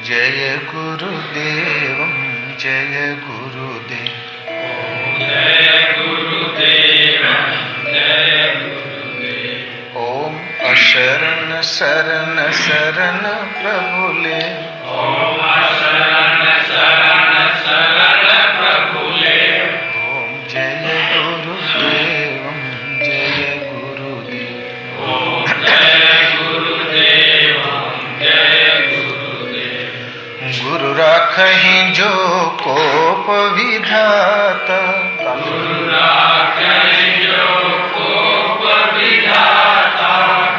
जय गुरुदेव जय गुरुदेव। जय गुरुदेव जय गुरुदेव। ओम अशरण शरण शरण प्रभुले। ओम अशरण शरण शरण प्रभुले। ओम जय गुरुदेव जय गुरुदेव। ओम जय गुरुदेव जय गुरुदेव। गुरु राखहि जो कोप विधाता। गुरु राखहि जो कोप विधाता।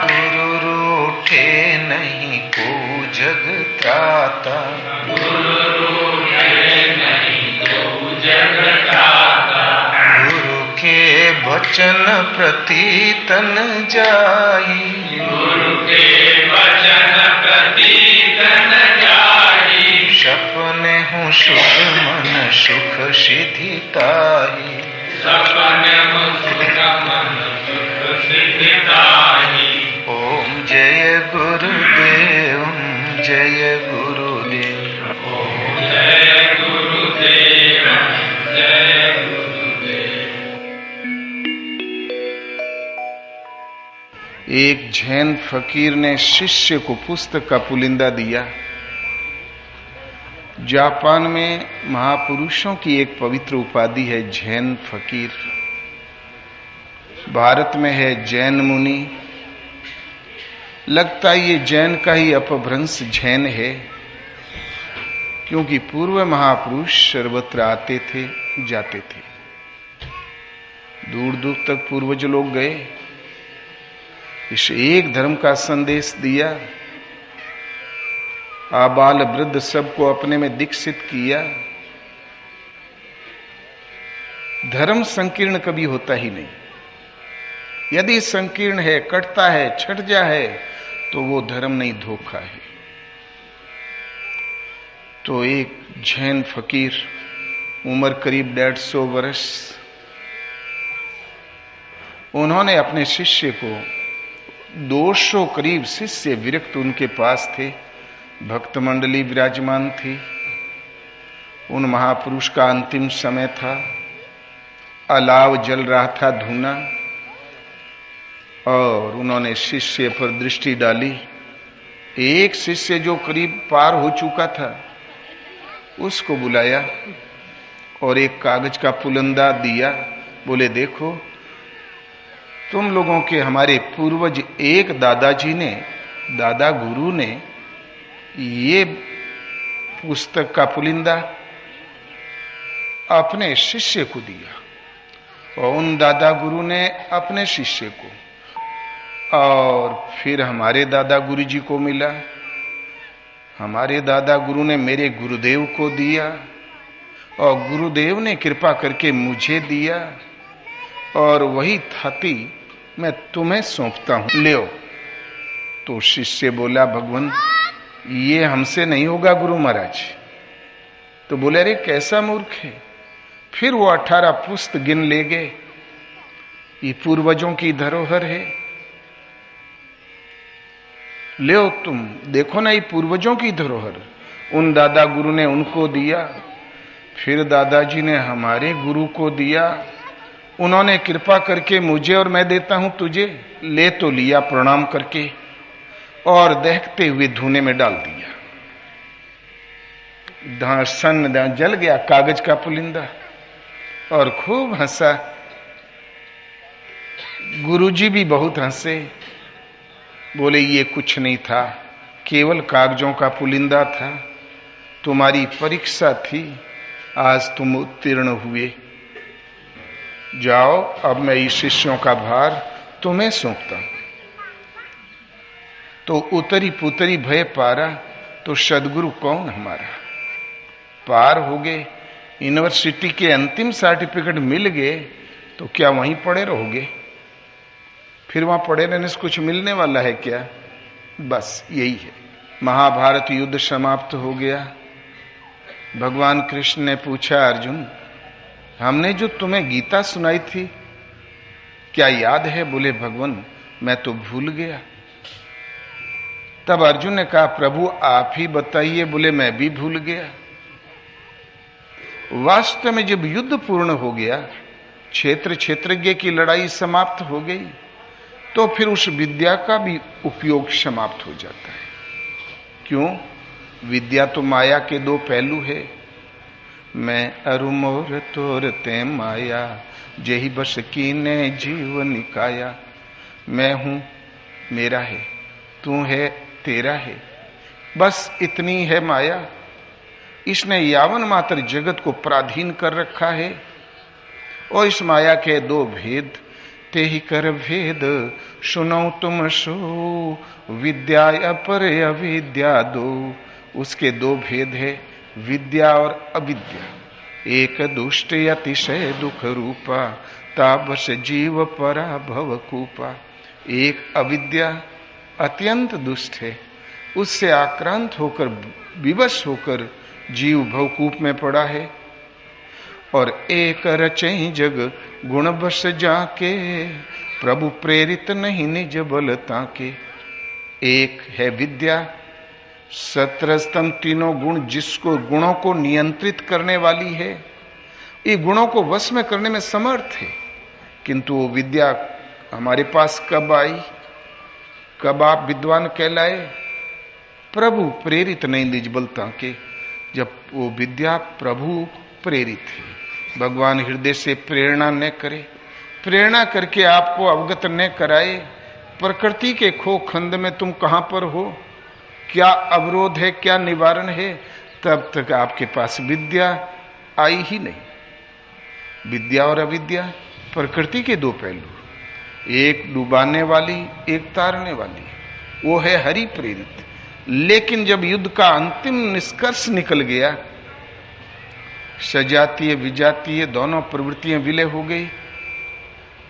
गुरु रूठे नहीं को जग त्राता। गुरु रूठे नहीं को जग त्राता। गुरु के वचन प्रति तन जाई। गुरु के वचन प्रति तन जाई। सपने हूँ सुख मन सुख सिद्धि ताही। सपने हूँ सुख मन सुख सिद्धि ताही। ओम जय गुरुदेव जय गुरुदेव। ओम जय गुरुदेव जय गुरुदेव। एक जैन फकीर ने शिष्य को पुस्तक का पुलिंदा दिया। जापान में महापुरुषों की एक पवित्र उपाधि है जैन फकीर। भारत में है जैन मुनि। लगता है ये जैन का ही अपभ्रंश जैन है, क्योंकि पूर्व महापुरुष सर्वत्र आते थे जाते थे। दूर दूर तक पूर्वज लोग गए, इस एक धर्म का संदेश दिया, आबाल वृद्ध सबको अपने में दीक्षित किया। धर्म संकीर्ण कभी होता ही नहीं। यदि संकीर्ण है, कटता है, छट जा है, तो वो धर्म नहीं, धोखा है। तो एक जैन फकीर, उम्र करीब 150 वर्ष, उन्होंने अपने शिष्य को 200 करीब शिष्य विरक्त उनके पास थे, भक्त मंडली विराजमान थी। उन महापुरुष का अंतिम समय था, अलाव जल रहा था धूना, और उन्होंने शिष्य पर दृष्टि डाली। एक शिष्य जो करीब पार हो चुका था, उसको बुलाया और एक कागज का पुलंदा दिया। बोले, देखो, तुम लोगों के हमारे पूर्वज एक दादाजी ने, दादा गुरु ने ये पुस्तक का पुलिंदा अपने शिष्य को दिया, और उन दादा गुरु ने अपने शिष्य को, और फिर हमारे दादा गुरु जी को मिला। हमारे दादा गुरु ने मेरे गुरुदेव को दिया, और गुरुदेव ने कृपा करके मुझे दिया, और वही थाती मैं तुम्हें सौंपता हूं, ले। तो शिष्य बोला, भगवान ये हमसे नहीं होगा गुरु महाराज। तो बोले, अरे कैसा मूर्ख है। फिर वो 18 पुस्त गिन ले गए। ये पूर्वजों की धरोहर है, ले तुम देखो ना, ये पूर्वजों की धरोहर। उन दादा गुरु ने उनको दिया, फिर दादाजी ने हमारे गुरु को दिया, उन्होंने कृपा करके मुझे, और मैं देता हूं तुझे। ले तो लिया प्रणाम करके, और दहकते हुए धूने में डाल दिया। सन जल गया कागज का पुलिंदा, और खूब हंसा। गुरुजी भी बहुत हंसे। बोले, ये कुछ नहीं था, केवल कागजों का पुलिंदा था। तुम्हारी परीक्षा थी, आज तुम उत्तीर्ण हुए। जाओ, अब मैं इस शिष्यों का भार तुम्हें सौंपता हूं। तो उतरी पुतरी भय पारा, तो सदगुरु कौन हमारा। पार हो गए, यूनिवर्सिटी के अंतिम सर्टिफिकेट मिल गए, तो क्या वहीं पड़े रहोगे? फिर वहां पड़े रहने से कुछ मिलने वाला है क्या? बस यही है। महाभारत युद्ध समाप्त हो गया। भगवान कृष्ण ने पूछा, अर्जुन, हमने जो तुम्हें गीता सुनाई थी क्या याद है? बोले, भगवान मैं तो भूल गया। तब अर्जुन ने कहा, प्रभु आप ही बताइए। बोले, मैं भी भूल गया। वास्तव में जब युद्ध पूर्ण हो गया, क्षेत्र क्षेत्रज्ञ की लड़ाई समाप्त हो गई, तो फिर उस विद्या का भी उपयोग समाप्त हो जाता है। क्यों? विद्या तो माया के दो पहलू है। मैं अरु मोर तोर ते माया, जेहि बस कीने जीव निकाया। मैं हूं, मेरा है, तू है, तेरा है, बस इतनी है माया। इसने यावन मात्र जगत को पराधीन कर रखा है। और इस माया के दो भेद, ते ही कर भेद सुनो तुम सो, विद्या अपर अविद्या दो। उसके दो भेद है, विद्या और अविद्या। एक दुष्ट अतिशय दुख रूपा, ताबस जीव परा भव कूपा। एक अविद्या अत्यंत दुष्ट है, उससे आक्रांत होकर, विवश होकर जीव भवकूप में पड़ा है। और एक रचई जग गुण बस जाके, प्रभु प्रेरित नहीं निज बल ताके। एक है विद्या, 17 स्तंभ, तीनों गुण, जिसको गुणों को नियंत्रित करने वाली है, ये गुणों को वश में करने में समर्थ है। किंतु वो विद्या हमारे पास कब आई, कब आप विद्वान कहलाए? प्रभु प्रेरित नहीं निज बल ताके, जब वो विद्या प्रभु प्रेरित है। भगवान हृदय से प्रेरणा न करे, प्रेरणा करके आपको अवगत न कराए, प्रकृति के खो खंड में तुम कहां पर हो, क्या अवरोध है, क्या निवारण है, तब तक आपके पास विद्या आई ही नहीं। विद्या और अविद्या प्रकृति के दो पहलू, एक डुबाने वाली, एक तारने वाली। वो है हरि प्रेरित। लेकिन जब युद्ध का अंतिम निष्कर्ष निकल गया, सजातीय विजातीय दोनों प्रवृत्तियां विलय हो गई,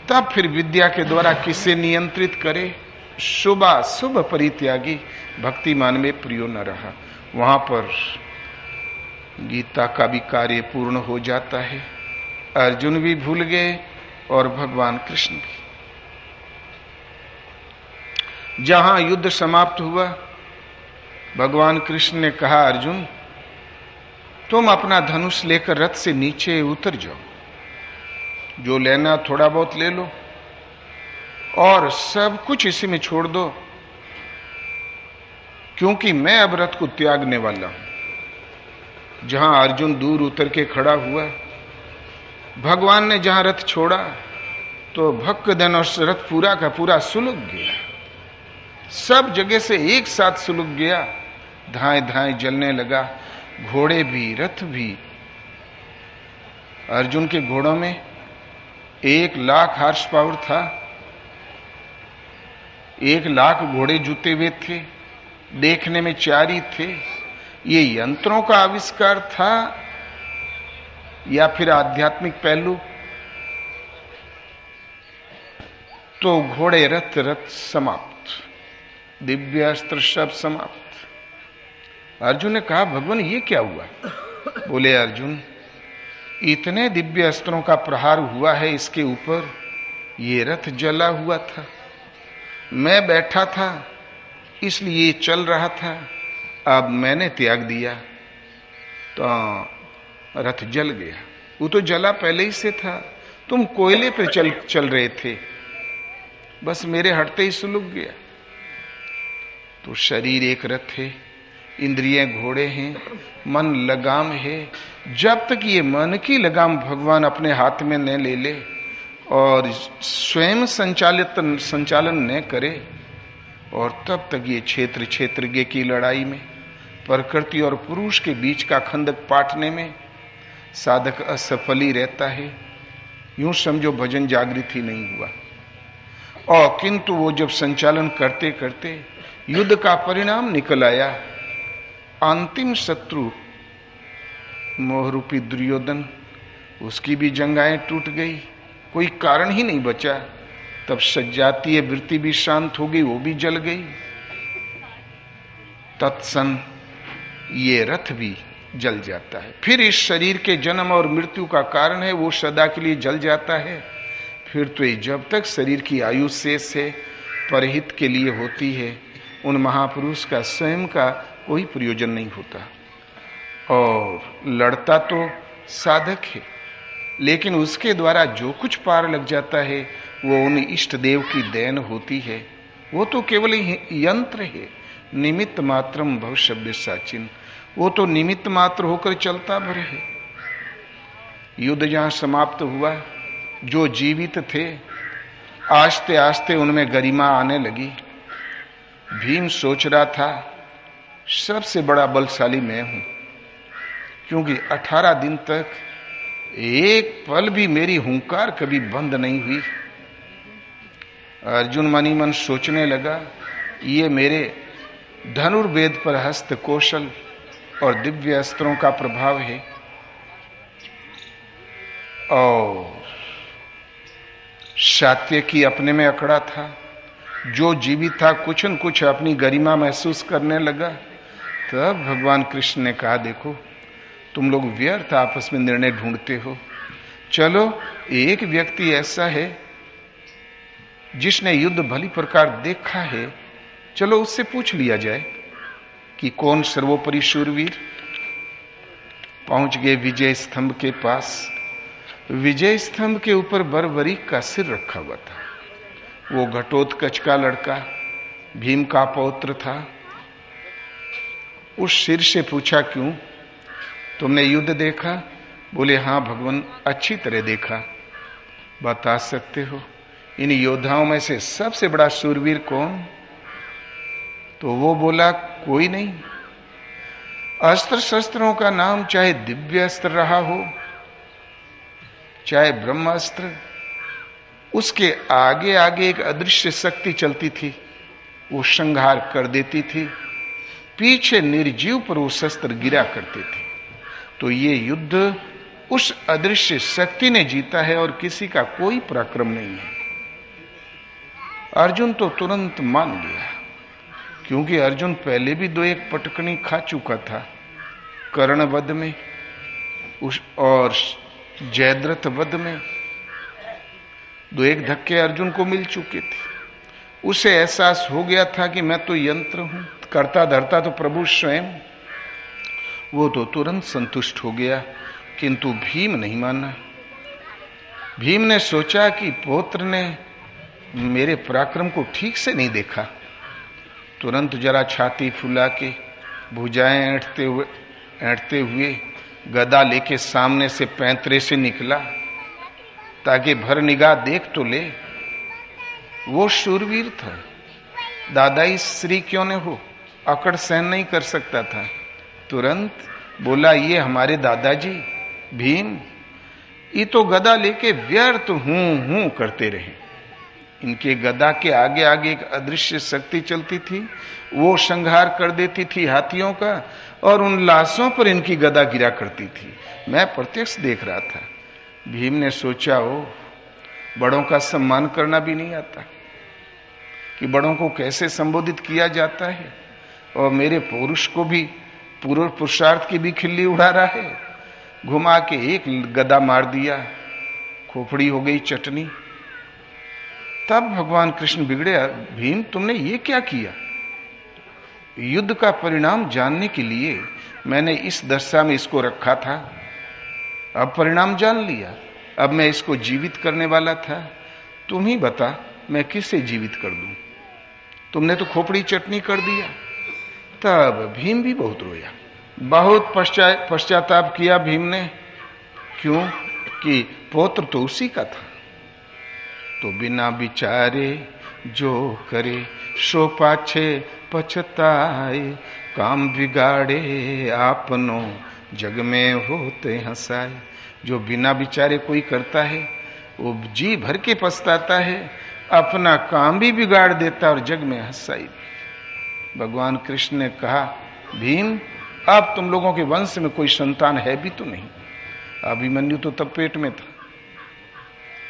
तब फिर विद्या के द्वारा किसे नियंत्रित करे? शुभ परित्यागी भक्तिमान में प्रियो न रहा। वहां पर गीता का भी कार्य पूर्ण हो जाता है। अर्जुन भी भूल गए और भगवान कृष्ण भी। जहां युद्ध समाप्त हुआ, भगवान कृष्ण ने कहा, अर्जुन तुम अपना धनुष लेकर रथ से नीचे उतर जाओ, जो लेना थोड़ा बहुत ले लो और सब कुछ इसी में छोड़ दो, क्योंकि मैं अब रथ को त्यागने वाला हूं। जहां अर्जुन दूर उतर के खड़ा हुआ, भगवान ने जहां रथ छोड़ा तो भक्कदन और रथ पूरा का पूरा सुलग गया, सब जगह से एक साथ सुलग गया, धाए धाए जलने लगा, घोड़े भी रथ भी। अर्जुन के घोड़ों में 1,00,000 हॉर्स पावर था, 1,00,000 घोड़े जुते हुए थे, देखने में 4 ही थे। ये यंत्रों का आविष्कार था या फिर आध्यात्मिक पहलू? तो घोड़े रथ समाप्त, दिव्य अस्त्र सब समाप्त। अर्जुन ने कहा, भगवान ये क्या हुआ? बोले, अर्जुन इतने दिव्य अस्त्रों का प्रहार हुआ है इसके ऊपर, ये रथ जला हुआ था, मैं बैठा था इसलिए ये चल रहा था, अब मैंने त्याग दिया तो रथ जल गया। वो तो जला पहले ही से था, तुम कोयले पे चल रहे थे, बस मेरे हटते ही सुलग गया। तो शरीर एक रथ है, इंद्रियां घोड़े हैं, मन लगाम है। जब तक ये मन की लगाम भगवान अपने हाथ में न ले ले और स्वयं संचालन न करे, और तब तक ये क्षेत्रज्ञ की लड़ाई में, प्रकृति और पुरुष के बीच का खंडक पाटने में साधक असफल ही रहता है। यूं समझो भजन जागृत ही नहीं हुआ। और किंतु वो जब संचालन करते करते युद्ध का परिणाम निकल आया, अंतिम शत्रु मोहरूपी दुर्योधन, उसकी भी जंगाएं टूट गई, कोई कारण ही नहीं बचा। तब सजातीय वृत्ति भी शांत हो गई, वो भी जल गई। तत्सन ये रथ भी जल जाता है। फिर इस शरीर के जन्म और मृत्यु का कारण है, वो सदा के लिए जल जाता है। फिर तो ये जब तक शरीर की आयु शेष है, परहित के लिए होती है, उन महापुरुष का स्वयं का कोई प्रयोजन नहीं होता। और लड़ता तो साधक है, लेकिन उसके द्वारा जो कुछ पार लग जाता है वो उन इष्ट देव की देन होती है। वो तो केवल यंत्र है, निमित्त मात्रम भविष्य साचिन। वो तो निमित्त मात्र होकर चलता भर है। युद्ध जहां समाप्त हुआ, जो जीवित थे आस्ते आस्ते उनमें गरिमा आने लगी। भीम सोच रहा था सबसे बड़ा बलशाली मैं हूं, क्योंकि 18 दिन तक एक पल भी मेरी हुंकार कभी बंद नहीं हुई। अर्जुन मनी मन सोचने लगा, ये मेरे धनुर्वेद पर हस्त कौशल और दिव्य अस्त्रों का प्रभाव है। और सात्यकी अपने में अकड़ा था, जो जीवित था कुछ न कुछ अपनी गरिमा महसूस करने लगा। तब भगवान कृष्ण ने कहा, देखो तुम लोग व्यर्थ आपस में निर्णय ढूंढते हो। चलो, एक व्यक्ति ऐसा है जिसने युद्ध भली प्रकार देखा है, चलो उससे पूछ लिया जाए कि कौन सर्वोपरि शूरवीर। पहुंच गए विजय स्तंभ के पास। विजय स्तंभ के ऊपर बर्बरीक का सिर रखा हुआ था। वो घटोत्कच का लड़का भीम का पौत्र था। उस सिर से पूछा, क्यों, तुमने युद्ध देखा? बोले, हाँ भगवान, अच्छी तरह देखा। बता सकते हो इन योद्धाओं में से सबसे बड़ा शूरवीर कौन? तो वो बोला, कोई नहीं। अस्त्र शस्त्रों का नाम चाहे दिव्य अस्त्र रहा हो, चाहे ब्रह्मास्त्र, उसके आगे आगे एक अदृश्य शक्ति चलती थी, वो संहार कर देती थी। पीछे निर्जीव पर वो शस्त्र गिरा करते थे। तो ये युद्ध उस अदृश्य शक्ति ने जीता है और किसी का कोई पराक्रम नहीं है। अर्जुन तो तुरंत मान गया, क्योंकि अर्जुन पहले भी 2-1 पटकनी खा चुका था, कर्ण वध में और जयद्रथ वध में 2-1 धक्के अर्जुन को मिल चुके थे। उसे एहसास हो गया था कि मैं तो यंत्र हूं, करता धरता तो प्रभु स्वयं। वो तो तुरंत संतुष्ट हो गया, किंतु भीम नहीं माना। भीम ने सोचा कि पौत्र ने मेरे पराक्रम को ठीक से नहीं देखा। तुरंत जरा छाती फुला के, भुजाएं ऐंठते हुए गदा लेके सामने से पैंतरे से निकला, ताकि भर निगाह देख तो ले। वो शूरवीर था, दादाई श्री क्यों न हो, अकड़ सहन नहीं कर सकता था। तुरंत बोला, ये हमारे दादाजी भीम, ये तो गदा लेके व्यर्थ हूं करते रहे। इनके गदा के आगे आगे एक अदृश्य शक्ति चलती थी, वो संहार कर देती थी हाथियों का, और उन लाशों पर इनकी गदा गिरा करती थी। मैं प्रत्यक्ष देख रहा था। भीम ने सोचा, ओ बड़ों का सम्मान करना भी नहीं आता कि बड़ों को कैसे संबोधित किया जाता है, और मेरे पुरुष को भी पूर्व पुरुषार्थ की भी खिल्ली उड़ा रहा है। घुमा के एक गदा मार दिया, खोपड़ी हो गई चटनी। तब भगवान कृष्ण बिगड़े, भीम तुमने ये क्या किया? युद्ध का परिणाम जानने के लिए मैंने इस दशा में इसको रखा था, अब परिणाम जान लिया, अब मैं इसको जीवित करने वाला था। तुम ही बता मैं किसे जीवित कर दूं? तुमने तो खोपड़ी चटनी कर दिया। तब भीम भी बहुत रोया, बहुत पश्चाताप किया भीम ने। क्यों? कि पौत्र तो उसी का था। तो बिना विचारे जो करे सो पाछे पछताए, काम बिगाड़े आपनो जग में होते हंसाए। जो बिना विचारे कोई करता है वो जी भर के पछताता है, अपना काम भी बिगाड़ देता और जग में हंसाई। भगवान कृष्ण ने कहा, भीम अब तुम लोगों के वंश में कोई संतान है भी तो नहीं। अभिमन्यु तो तब पेट में था,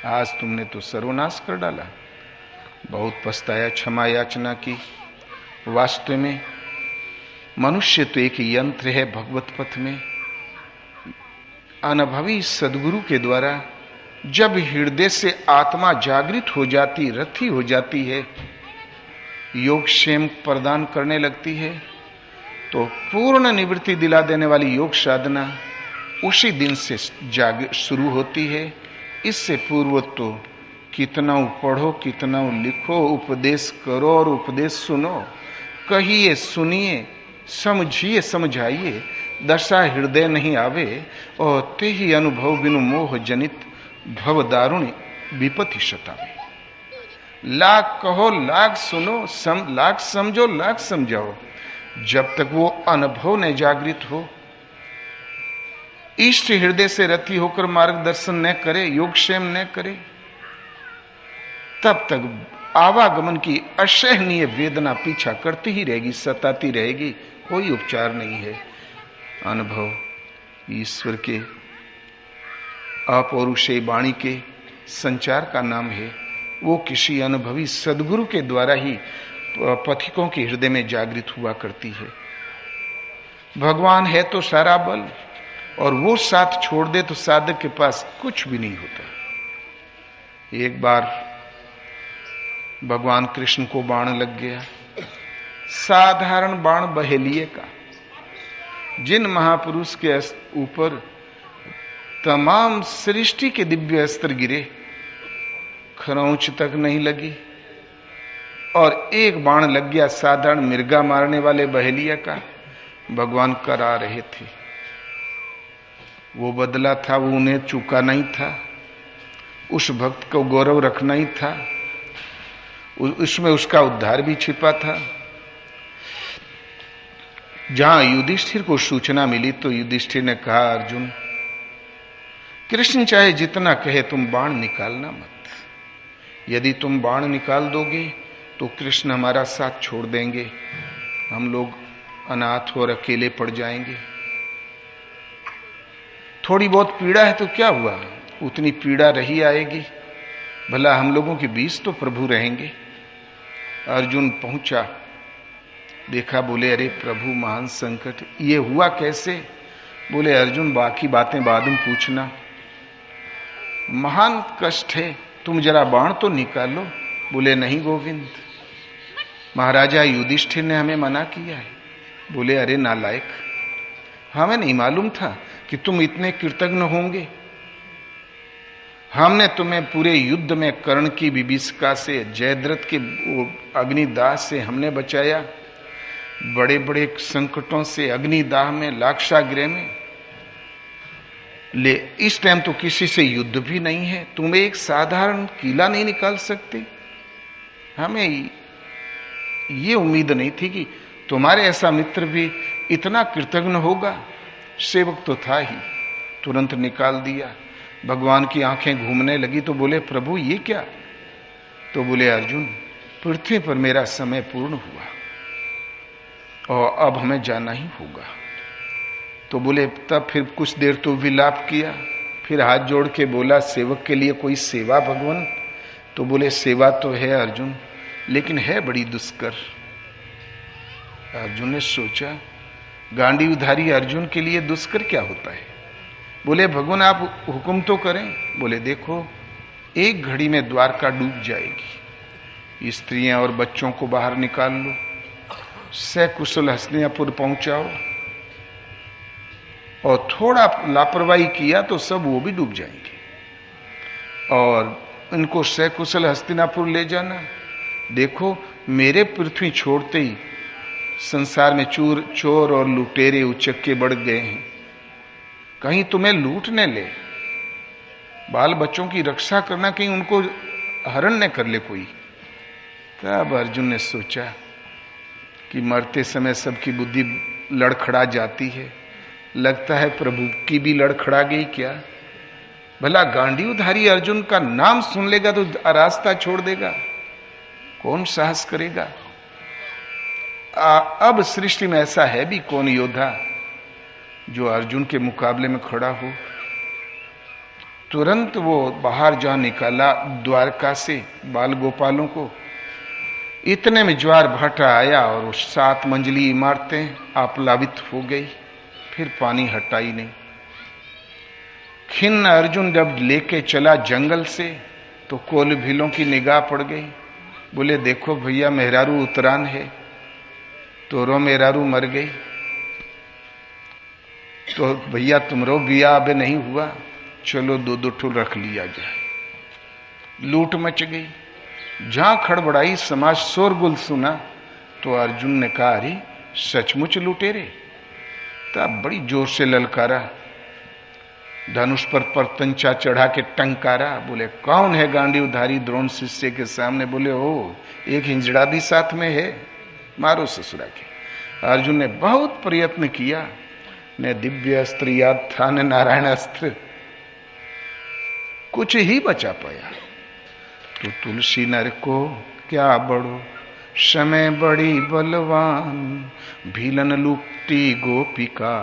आज तुमने तो सर्वनाश कर डाला। बहुत पछताया, क्षमा याचना की। वास्तव में मनुष्य तो एक यंत्र है भगवत पथ में। अनुभवी सदगुरु के द्वारा जब हृदय से आत्मा जागृत हो जाती, रथी हो जाती है, योगक्षेम प्रदान करने लगती है, तो पूर्ण निवृत्ति दिला देने वाली योग साधना उसी दिन से शुरू होती है। इससे पूर्व तो कितना पढ़ो, कितना लिखो, उपदेश करो और उपदेश सुनो, कहिए सुनिए, समझिए समझाइए, दशा हृदय नहीं आवे, और ते ही अनुभव बिनु मोह जनित भव दारुणी विपत्ति सतावे। लाख कहो, लाख सुनो, लाख समझो, लाख समझाओ, जब तक वो अनुभव न जागृत हो, इष्ट हृदय से रति होकर मार्गदर्शन न करे, योगक्षेम न करे, तब तक आवागमन की असहनीय वेदना पीछा करती ही रहेगी, सताती रहेगी, कोई उपचार नहीं है। अनुभव ईश्वर के अपौरुषेय वाणी के संचार का नाम है। वो किसी अनुभवी सदगुरु के द्वारा ही पथिकों के हृदय में जागृत हुआ करती है। भगवान है तो सारा बल, और वो साथ छोड़ दे तो साधक के पास कुछ भी नहीं होता। एक बार भगवान कृष्ण को बाण लग गया, साधारण बाण बहेलिए का। जिन महापुरुष के ऊपर तमाम सृष्टि के दिव्य अस्त्र गिरे, खरोंच तक नहीं लगी, और एक बाण लग गया साधारण मिर्गा मारने वाले बहेलिया का। भगवान करा रहे थे, वो बदला था, वो उन्हें चूका नहीं था, उस भक्त को गौरव रखना ही था, उसमें उसका उद्धार भी छिपा था। जहां युधिष्ठिर को सूचना मिली तो युधिष्ठिर ने कहा, अर्जुन, कृष्ण चाहे जितना कहे तुम बाण निकालना मत। यदि तुम बाण निकाल दोगे तो कृष्ण हमारा साथ छोड़ देंगे, हम लोग अनाथ और अकेले पड़ जाएंगे। थोड़ी बहुत पीड़ा है तो क्या हुआ, उतनी पीड़ा रही आएगी, भला हम लोगों के बीच तो प्रभु रहेंगे। अर्जुन पहुंचा, देखा, बोले, अरे प्रभु महान संकट, ये हुआ कैसे? बोले, अर्जुन बाकी बातें बाद में पूछना, महान कष्ट है, तुम जरा बाण तो निकालो। बोले, नहीं गोविंद, महाराजा युधिष्ठिर ने हमें मना किया है। बोले, अरे नालायक, हमें नहीं मालूम था कि तुम इतने कृतज्ञ होंगे। हमने तुम्हें पूरे युद्ध में कर्ण की विभीषिका से, जयद्रथ के अग्निदाह से हमने बचाया, बड़े बड़े संकटों से, अग्निदाह में, लाक्षागृह में। ले इस टाइम तो किसी से युद्ध भी नहीं है, तुम एक साधारण किला नहीं निकाल सकते। हमें ये उम्मीद नहीं थी कि तुम्हारे ऐसा मित्र भी इतना कृतज्ञ होगा। सेवक तो था ही, तुरंत निकाल दिया। भगवान की आंखें घूमने लगी तो बोले, प्रभु ये क्या? तो बोले, अर्जुन, पृथ्वी पर मेरा समय पूर्ण हुआ और अब हमें जाना ही होगा। तो बोले, तब फिर कुछ देर तो विलाप किया, फिर हाथ जोड़ के बोला, सेवक के लिए कोई सेवा भगवान? तो बोले, सेवा तो है अर्जुन, लेकिन है बड़ी दुष्कर। अर्जुन ने सोचा, गांडीवधारी अर्जुन के लिए दुष्कर क्या होता है? बोले, भगवान आप हुक्म तो करें। बोले, देखो, एक घड़ी में द्वारका डूब जाएगी, स्त्रियां और बच्चों को बाहर निकाल लो, सकुशल हस्तिनापुर पहुंचाओ, और थोड़ा लापरवाही किया तो सब वो भी डूब जाएंगे, और इनको सकुशल हस्तिनापुर ले जाना। देखो, मेरे पृथ्वी छोड़ते ही संसार में चोर और लुटेरे उचक्के बढ़ गए हैं, कहीं तुम्हें लूट न ले, बाल बच्चों की रक्षा करना, कहीं उनको हरण न कर ले कोई। तब अर्जुन ने सोचा कि मरते समय सबकी बुद्धि लड़खड़ा जाती है, लगता है प्रभु की भी लड़खड़ा गई क्या? भला गांडीवधारी अर्जुन का नाम सुन लेगा तो रास्ता छोड़ देगा, कौन साहस करेगा? अब सृष्टि में ऐसा है भी कौन योद्धा जो अर्जुन के मुकाबले में खड़ा हो? तुरंत वो बाहर जा निकाला द्वारका से बाल गोपालों को। इतने में ज्वार भाटा आया और वो 7 मंजिली इमारतें आप्लावित हो गई, फिर पानी हटा ही नहीं। खिन्न अर्जुन जब लेके चला जंगल से तो कोल भीलों की निगाह पड़ गई, बोले देखो भैया मेहरारू उतरान है, तोरो मेहरारू मर गई, तो भैया तुमरो बिया अबे नहीं हुआ, चलो दो दो ठो रख लिया जाए। लूट मच गई। जहां खड़बड़ाई समाज शोरगुल सुना तो अर्जुन ने कहा अरे सचमुच लुटेरे। तब बड़ी जोर से ललकारा, धनुष पर तंचा चढ़ा के टंकारा। बोले कौन है गांडीवधारी द्रोण शिष्य के सामने? बोले ओ एक हिंजड़ा भी साथ में है, मारो ससुरा के। अर्जुन ने बहुत प्रयत्न किया, न दिव्य अस्त्र याद था न नारायण अस्त्र, कुछ ही बचा पाया। तो तुलसी नर को क्या बड़ो समय बड़ी बलवान, भीलन लुपटी गोपिका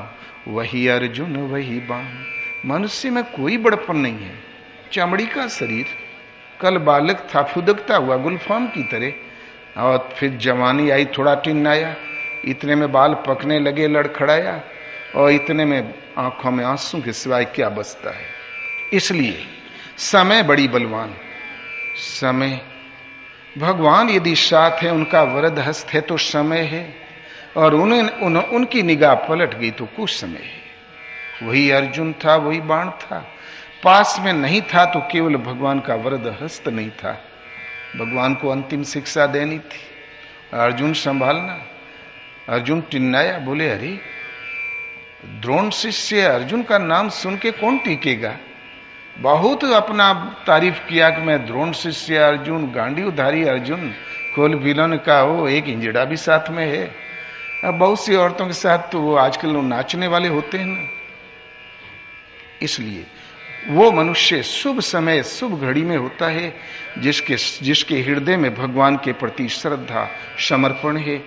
वही अर्जुन वही बाण। मनुष्य में कोई बड़पन नहीं है, चमड़ी का शरीर, कल बालक था फुदकता हुआ गुलफाम की तरह, और फिर जवानी आई थोड़ा टिन्नाया, इतने में बाल पकने लगे लड़खड़ाया, और इतने में आंखों में आंसू के सिवाय क्या बचता है। इसलिए समय बड़ी बलवान। समय भगवान यदि साथ है, उनका वरद हस्त है तो समय है, और उनकी निगाह पलट गई तो कुछ समय है। वही अर्जुन था, वही बाण था, पास में नहीं था तो केवल भगवान का वरद हस्त नहीं था। भगवान को अंतिम शिक्षा देनी थी, अर्जुन संभालना। अर्जुन टिन्नाया, बोले अरे द्रोण शिष्य अर्जुन का नाम सुन के कौन टीकेगा। बहुत अपना तारीफ किया कि मैं द्रोण शिष्य अर्जुन, गांडीवधारी अर्जुन, खोल विलन का हो, एक इंजड़ा भी साथ में है। अब बहुत सी औरतों के साथ तो वो आजकल लोग नाचने वाले होते हैं ना। इसलिए वो मनुष्य शुभ समय शुभ घड़ी में होता है जिसके हृदय में भगवान के प्रति श्रद्धा समर्पण है,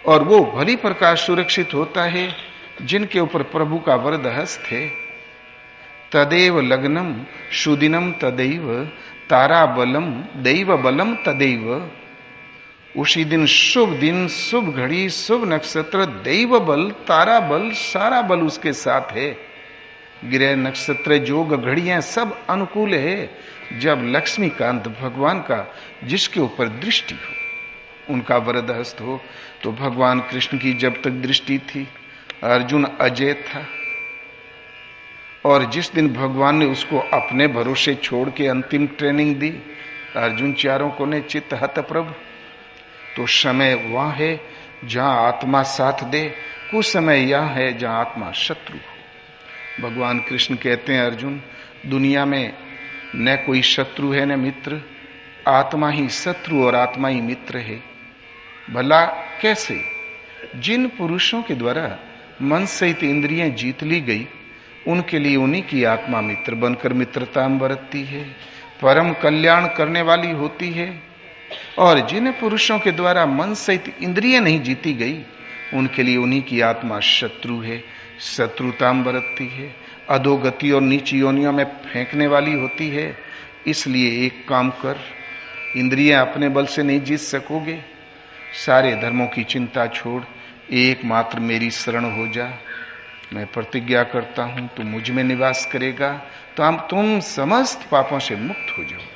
और वो भली प्रकार सुरक्षित होता है जिनके ऊपर प्रभु का वरद हस्त है। तदेव लग्नम सुदिनम तदैव तारा बलम दैव बलम तदैव। उसी दिन शुभ घड़ी शुभ नक्षत्र, दैव बल तारा बल सारा बल उसके साथ है। ग्रह नक्षत्र योग घड़ियां सब अनुकूल है जब लक्ष्मीकांत भगवान का जिसके ऊपर दृष्टि हो, उनका वरद हस्त हो। तो भगवान कृष्ण की जब तक दृष्टि थी अर्जुन अजय था, और जिस दिन भगवान ने उसको अपने भरोसे छोड़ के अंतिम ट्रेनिंग दी, अर्जुन चारों कोने चित्त हत प्रभु। तो समय वहां है जहां आत्मा साथ दे, कुछ समय यह है जहां आत्मा शत्रु हो। भगवान कृष्ण कहते हैं अर्जुन दुनिया में न कोई शत्रु है न मित्र, आत्मा ही शत्रु और आत्मा ही मित्र है। भला कैसे? जिन पुरुषों के द्वारा मन सहित इंद्रियां जीत ली गई, उनके लिए उन्हीं की आत्मा मित्र बनकर मित्रता बरतती है, परम कल्याण करने वाली होती है। और जिन पुरुषों के द्वारा मन सहित इंद्रियां नहीं जीती गई, उनके लिए उन्हीं की आत्मा शत्रु है, शत्रुता बरतती है, अधोगति और नीच योनियों में फेंकने वाली होती है। इसलिए एक काम कर, इंद्रियां अपने बल से नहीं जीत सकोगे, सारे धर्मों की चिंता छोड़ एकमात्र मेरी शरण हो जा। मैं प्रतिज्ञा करता हूं तू मुझ में निवास करेगा तो तुम समस्त पापों से मुक्त हो जाओगे।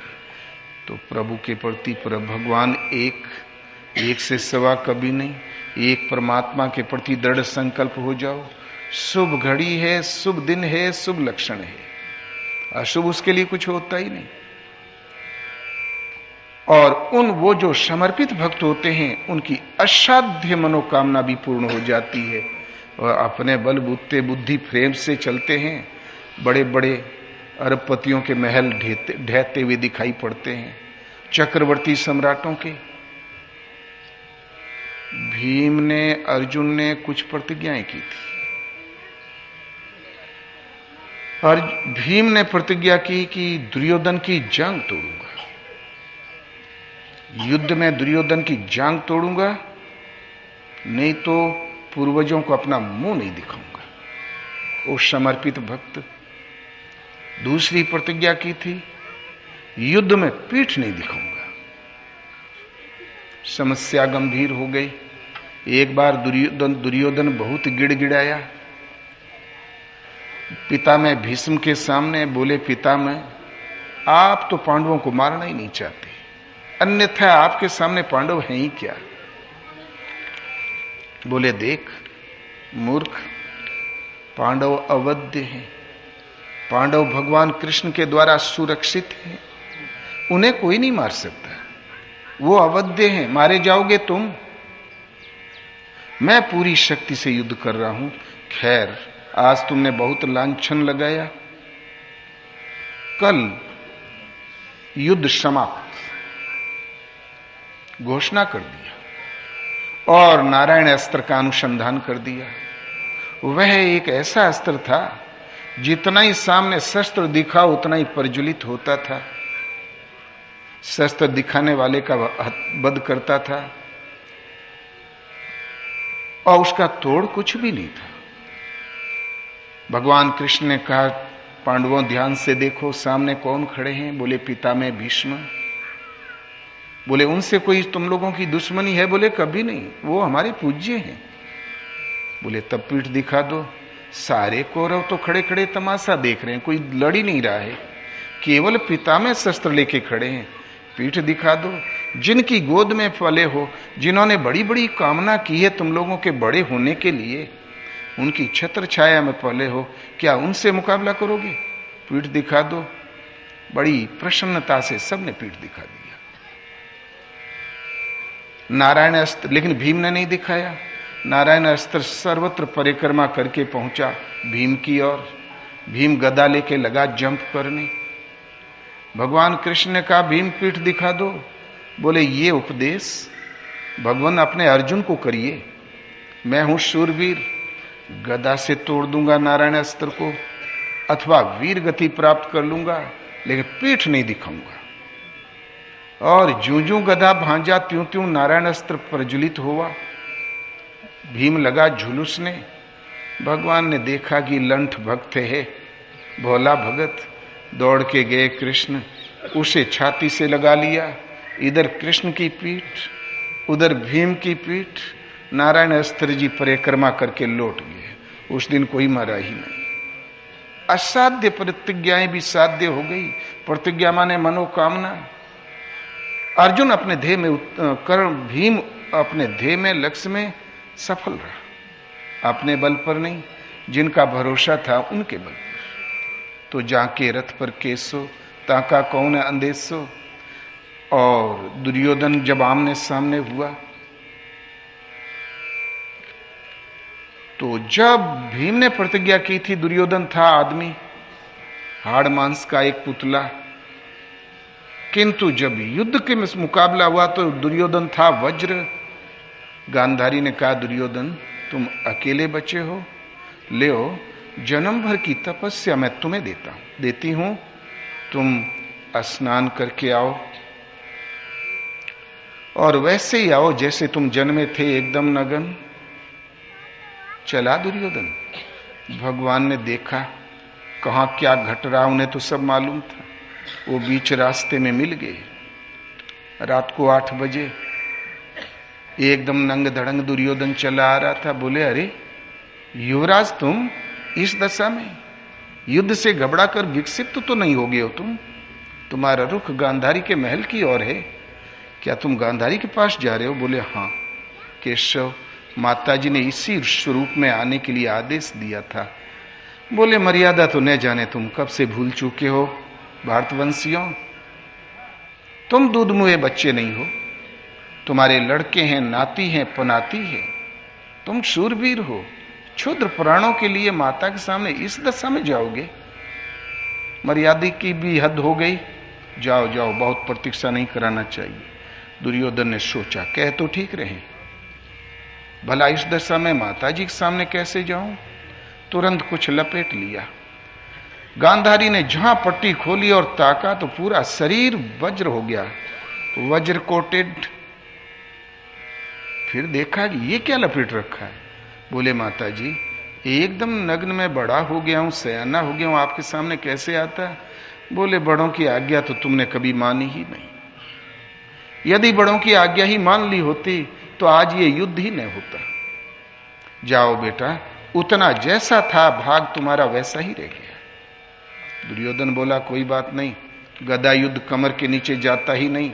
तो प्रभु के प्रति भगवान एक से सवा कभी नहीं, एक परमात्मा के प्रति दृढ़ संकल्प हो जाओ। शुभ घड़ी है, शुभ दिन है, शुभ लक्षण है, अशुभ उसके लिए कुछ होता ही नहीं। और वो जो समर्पित भक्त होते हैं उनकी असाध्य मनोकामना भी पूर्ण हो जाती है, और अपने बलबूते बुद्धि फ्रेम से चलते हैं। बड़े बड़े अरबपतियों के महल ढहते हुए दिखाई पड़ते हैं, चक्रवर्ती सम्राटों के। भीम ने अर्जुन ने कुछ प्रतिज्ञाएं की थी, और भीम ने प्रतिज्ञा की कि दुर्योधन की जांग तोड़ूंगा, युद्ध में दुर्योधन की जांग तोड़ूंगा, नहीं तो पूर्वजों को अपना मुंह नहीं दिखाऊंगा। वो समर्पित भक्त। दूसरी प्रतिज्ञा की थी युद्ध में पीठ नहीं दिखाऊंगा। समस्या गंभीर हो गई। एक बार दुर्योधन बहुत गिड़गिड़ाया पिता में भीष्म के सामने। बोले पिता में आप तो पांडवों को मारना ही नहीं चाहते, अन्यथा आपके सामने पांडव हैं ही क्या। बोले देख मूर्ख, पांडव अवध्य हैं, पांडव भगवान कृष्ण के द्वारा सुरक्षित हैं, उन्हें कोई नहीं मार सकता, वो अवध्य हैं, मारे जाओगे तुम। मैं पूरी शक्ति से युद्ध कर रहा हूं। खैर आज तुमने बहुत लांछन लगाया, कल युद्ध समाप्त घोषणा कर दिया और नारायण अस्त्र का अनुसंधान कर दिया। वह एक ऐसा अस्त्र था जितना ही सामने शस्त्र दिखा उतना ही प्रज्वलित होता था, शस्त्र दिखाने वाले का वध करता था और उसका तोड़ कुछ भी नहीं था। भगवान कृष्ण ने कहा पांडवों ध्यान से देखो सामने कौन खड़े हैं। बोले पिता में भीष्म। बोले उनसे कोई तुम लोगों की दुश्मनी है? बोले कभी नहीं, वो हमारे पूज्य हैं। बोले तब पीठ दिखा दो। सारे कौरव तो खड़े खड़े तमाशा देख रहे हैं, कोई लड़ ही नहीं रहा है, केवल पिता में शस्त्र लेके खड़े हैं। पीठ दिखा दो। जिनकी गोद में पले हो, जिन्होंने बड़ी बड़ी कामना की है तुम लोगों के बड़े होने के लिए, उनकी छत्र छाया में पले हो, क्या उनसे मुकाबला करोगे? पीठ दिखा दो। बड़ी प्रसन्नता से सबने पीठ दिखा दिया। नारायण अस्त्र, लेकिन भीम ने नहीं दिखाया। नारायण अस्त्र सर्वत्र परिक्रमा करके पहुंचा भीम की ओर। भीम गदा लेके लगा जंप करने। भगवान कृष्ण ने कहा भीम पीठ दिखा दो। बोले ये उपदेश भगवान अपने अर्जुन को करिए, मैं हूं शूरवीर, गदा से तोड़ दूंगा नारायण अस्त्र को अथवा वीर गति प्राप्त कर लूंगा, लेकिन पीठ नहीं दिखाऊंगा। और ज्यों ज्यों गदा भांजा त्यों त्यों नारायण अस्त्र प्रज्वलित हुआ। भीम लगा झुलूसने। भगवान ने देखा कि लंठ भक्त है, भोला भगत। दौड़ के गए कृष्ण, उसे छाती से लगा लिया। इधर कृष्ण की पीठ, उधर भीम की पीठ। नारायण अस्त्र जी परिक्रमा करके लौट गए। उस दिन कोई मरा ही नहीं। असाध्य प्रतिज्ञाएं भी साध्य हो गई। प्रतिज्ञा माने मनोकामना। अर्जुन अपने ध्येय में भीम अपने ध्येय में, लक्ष्य में सफल रहा, अपने बल पर नहीं, जिनका भरोसा था उनके बल पर। तो जाके रथ पर केसो, ताका कौन अंदेशो। और दुर्योधन जब आमने सामने हुआ, तो जब भीम ने प्रतिज्ञा की थी, दुर्योधन था आदमी, हाड़ मांस का एक पुतला, किंतु जब युद्ध के मुकाबला हुआ तो दुर्योधन था वज्र। गांधारी ने कहा दुर्योधन तुम अकेले बचे हो, ले जन्म भर की तपस्या मैं तुम्हें देती हूं, तुम स्नान करके आओ और वैसे ही आओ जैसे तुम जन्मे थे, एकदम नगन। चला दुर्योधन। भगवान ने देखा कहां क्या घट रहा, उन्हें तो सब मालूम था। वो बीच रास्ते में मिल गए। रात को 8 बजे एकदम नंग धड़ंग दुर्योधन चला आ रहा था। बोले अरे युवराज तुम इस दशा में युद्ध से घबरा कर विक्षिप्त तो नहीं हो गए हो तुम? तुम्हारा रुख गांधारी के महल की ओर है, क्या तुम गांधारी के पास जा रहे हो? बोले हाँ केशव, माताजी ने इसी स्वरूप में आने के लिए आदेश दिया था। बोले मर्यादा तो न जाने तुम कब से भूल चुके हो भारतवंशियों, तुम दूध मुहे बच्चे नहीं हो, तुम्हारे लड़के हैं, नाती हैं, पनाती है, तुम शूरवीर हो। क्षुद्र प्राणों के लिए माता के सामने इस दशा में जाओगे? मर्यादा की भी हद हो गई। जाओ जाओ, बहुत प्रतीक्षा नहीं कराना चाहिए। दुर्योधन ने सोचा कह तो ठीक रहे, भला इस दशा में माताजी के सामने कैसे जाऊं? तुरंत कुछ लपेट लिया। गांधारी ने जहां पट्टी खोली और ताका तो पूरा शरीर वज्र हो गया, वज्र कोटेड। फिर देखा कि ये क्या लपेट रखा है। बोले माताजी एकदम नग्न में बड़ा हो गया हूं, सयाना हो गया हूं, आपके सामने कैसे आता? बोले बड़ों की आज्ञा तो तुमने कभी मानी ही नहीं। यदि बड़ों की आज्ञा ही मान ली होती तो आज ये युद्ध ही नहीं होता। जाओ बेटा, उतना जैसा था भाग तुम्हारा वैसा ही रह गया। दुर्योधन बोला कोई बात नहीं, गदा युद्ध कमर के नीचे जाता ही नहीं,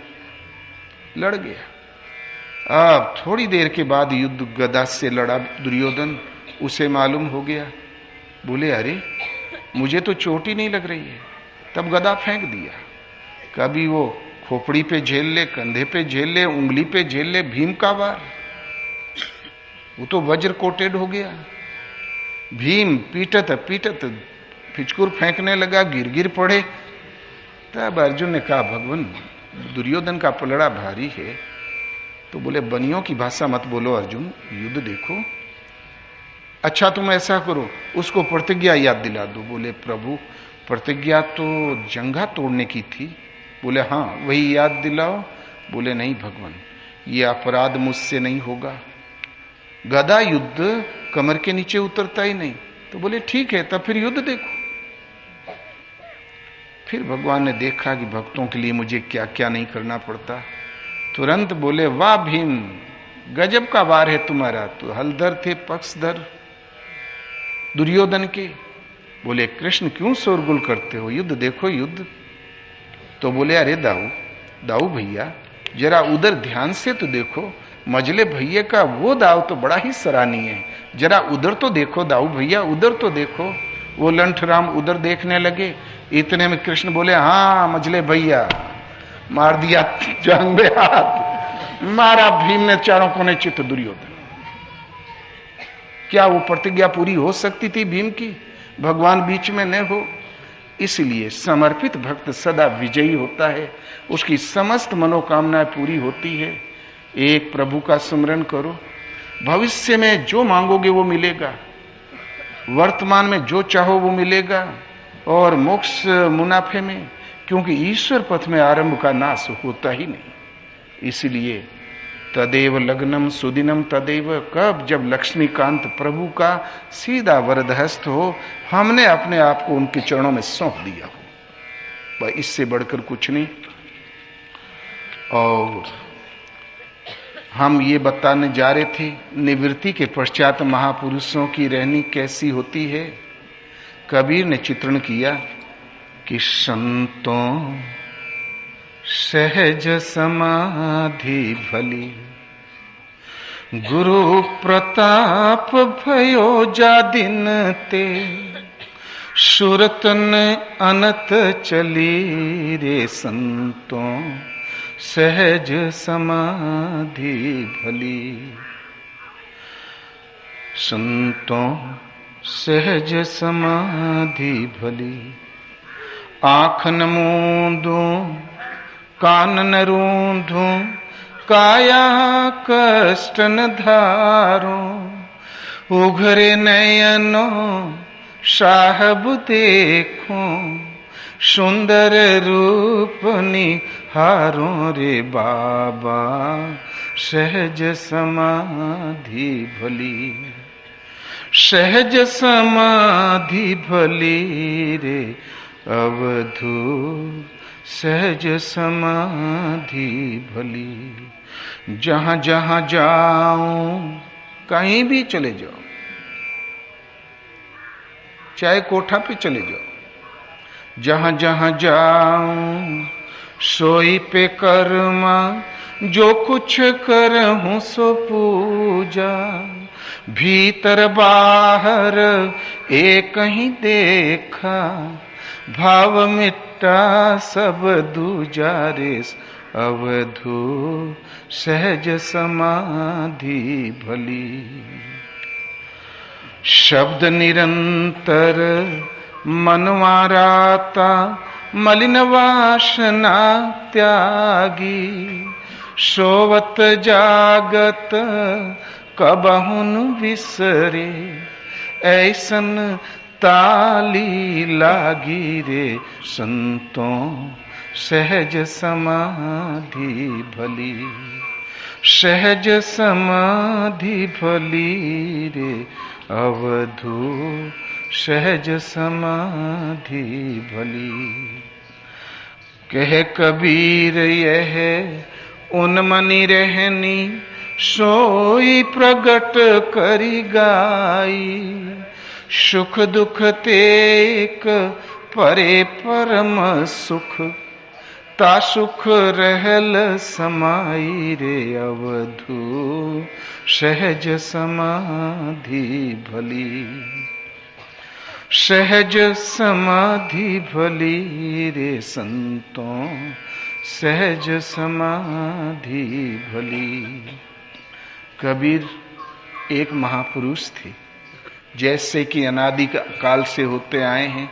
लड़ गया। अब थोड़ी देर के बाद युद्ध गदा से लड़ा दुर्योधन, उसे मालूम हो गया। बोले अरे मुझे तो चोट ही नहीं लग रही है। तब गदा फेंक दिया। कभी वो खोपड़ी पे झेल ले, कंधे पे झेल ले, उंगली पे झेल ले, भीम का वार, वो तो वज्र कोटेड हो गया। भीम पीटत पीटत फिचकुर फेंकने लगा, गिर गिर पड़े। तब अर्जुन ने कहा भगवान दुर्योधन का पलड़ा भारी है। तो बोले बनियों की भाषा मत बोलो अर्जुन, युद्ध देखो। अच्छा तुम ऐसा करो, उसको प्रतिज्ञा याद दिला दो। बोले प्रभु प्रतिज्ञा तो जंघा तोड़ने की थी। बोले हाँ वही याद दिलाओ। बोले नहीं भगवान, ये अपराध मुझसे नहीं होगा। गदा युद्ध कमर के नीचे उतरता ही नहीं। तो बोले ठीक है, तब फिर युद्ध देखो। फिर भगवान ने देखा कि भक्तों के लिए मुझे क्या क्या नहीं करना पड़ता। तुरंत बोले वाह भीम, गजब का वार है तुम्हारा। तो हलधर थे पक्षधर दुर्योधन के। बोले कृष्ण क्यों शोरगुल करते हो, युद्ध देखो युद्ध। तो बोले अरे दाऊ भैया जरा उधर ध्यान से तो देखो, मजले भैया का वो दाव तो बड़ा ही सराहनीय है। जरा उधर तो देखो दाऊ भैया, उधर तो देखो। वो लंठराम उधर देखने लगे। इतने में कृष्ण बोले हाँ मजले भैया, मार दिया जांग में हाथ, मारा भीम ने चारों कोने चित्त दुर्योधन। क्या वो प्रतिज्ञा पूरी हो सकती थी भीम की, भगवान बीच में न हो? इसलिए समर्पित भक्त सदा विजयी होता है, उसकी समस्त मनोकामनाएं पूरी होती है। एक प्रभु का स्मरण करो, भविष्य में जो मांगोगे वो मिलेगा, वर्तमान में जो चाहो वो मिलेगा, और मोक्ष मुनाफे में, क्योंकि ईश्वर पथ में आरंभ का नाश होता ही नहीं। इसलिए तदेव लग्नम सुदिनम तदेव, कब जब लक्ष्मीकांत प्रभु का सीधा वरदहस्त हो, हमने अपने आप को उनके चरणों में सौंप दिया हो, इससे बढ़कर कुछ नहीं। और हम ये बताने जा रहे थे निवृत्ति के पश्चात महापुरुषों की रहनी कैसी होती है। कबीर ने चित्रण किया कि संतों सहज समाधि भली, गुरु प्रताप भयो जा दिन ते, सुरतन अनत चली रे संतों सहज समाधि भली। संतों सहज समाधि भली, आँख न मूंदूं कान न रूंधूं, काया कष्ट न धारूं, उघरे नयनों साहब देखूं, सुंदर रूप निहारूं रे बाबा सहज समाधि भली। सहज समाधि भली रे अवधू सहज समाधि भली। जहां जहां जाऊं, कहीं भी चले जाओ, चाहे कोठा पे चले जाओ, जहां जहां जाऊं सोई पे कर्मा, जो कुछ करहूं सो पूजा, भीतर बाहर एक ही देखा, भाव मिटा सब दूजा रे अवधू सहज समाधि भली। शब्द निरंतर मनवाराता, मलिन वासना त्यागी, सोवत जागत कबहुन विसरे, ऐसन ताली लागी रे संतों सहज समाधि भली। सहज समाधि भली रे अवधू सहज समाधि भली। कह कबीर यह उन्मनी रहनी, सोई प्रगट करी गाई, सुख दुख तेक परे परम सुख, ता सुख रहल समाई रे अवधू सहज समाधि भली। सहज समाधि भली रे संतों सहज समाधि भली। कबीर एक महापुरुष थे, जैसे कि अनादि काल से होते आए हैं।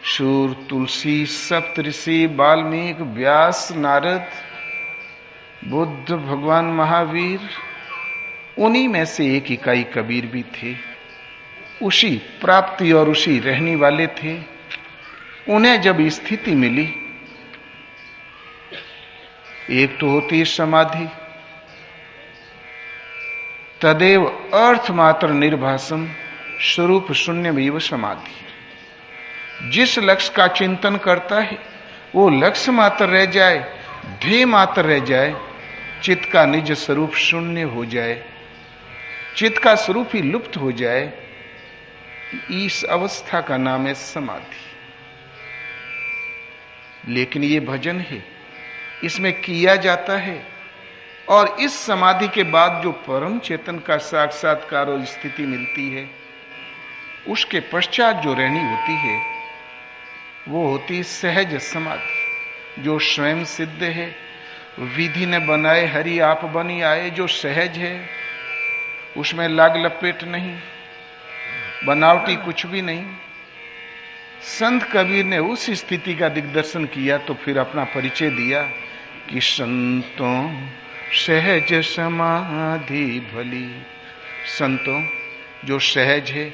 सूर, तुलसी, सप्तऋषि, वाल्मीकि, व्यास, नारद, बुद्ध, भगवान महावीर, उन्हीं में से एक इकाई कबीर भी थे। उसी प्राप्ति और उसी रहने वाले थे। उन्हें जब स्थिति मिली, एक तो होती है समाधि, तदेव अर्थ मात्र निर्भासम स्वरूप शून्यमेव समाधि। जिस लक्ष्य का चिंतन करता है वो लक्ष्य मात्र रह जाए, ध्येय मात्र रह जाए, चित्त का निज स्वरूप शून्य हो जाए, चित्त का स्वरूप ही लुप्त हो जाए, इस अवस्था का नाम है समाधि। लेकिन ये भजन है, इसमें किया जाता है, और इस समाधि के बाद जो परम चेतन का साक्षात्कार और स्थिति मिलती है, उसके पश्चात जो रहनी होती है वो होती सहज समाधि, जो स्वयं सिद्ध है। विधि ने बनाए हरि आप बनी आए, जो सहज है, उसमें लाग लपेट नहीं, बनावटी कुछ भी नहीं। संत कबीर ने उस स्थिति का दिग्दर्शन किया तो फिर अपना परिचय दिया कि संतों सहज समाधि भली। संतों जो सहज है,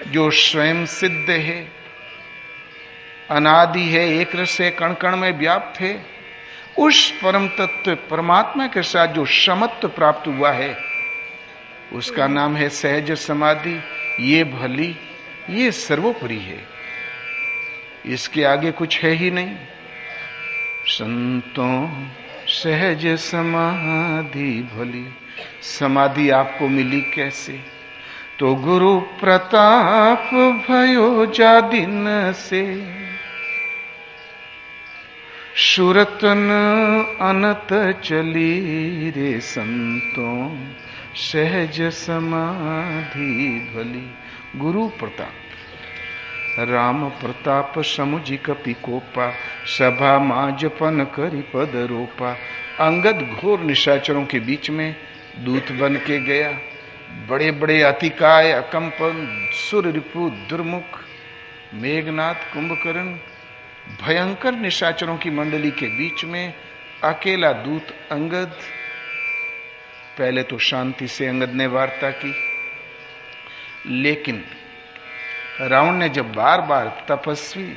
जो स्वयं सिद्ध है, अनादि है, एक रस है, कण कण में व्याप्त है, उस परम तत्व परमात्मा के साथ जो समत्व प्राप्त हुआ है, उसका नाम है सहज समाधि। ये भली, ये सर्वोपरि है, इसके आगे कुछ है ही नहीं। संतों सहज समाधि भली। समाधि आपको मिली कैसे? तो गुरु प्रताप भयो जा दिन से, सुरतन अनत चली रे संतों सहज समाधि भली। गुरु प्रताप, राम प्रताप समुझि कपि कोपा, सभा माजपन करि पद रोपा। अंगद घोर निशाचरों के बीच में दूत बन के गया। बड़े बड़े अतिकाय, अकंपन, सुर रिपु, दुर्मुख, मेघनाथ, कुंभकर्ण, भयंकर निशाचरों की मंडली के बीच में अकेला दूत अंगद। पहले तो शांति से अंगद ने वार्ता की, लेकिन रावण ने जब बार बार तपस्वी,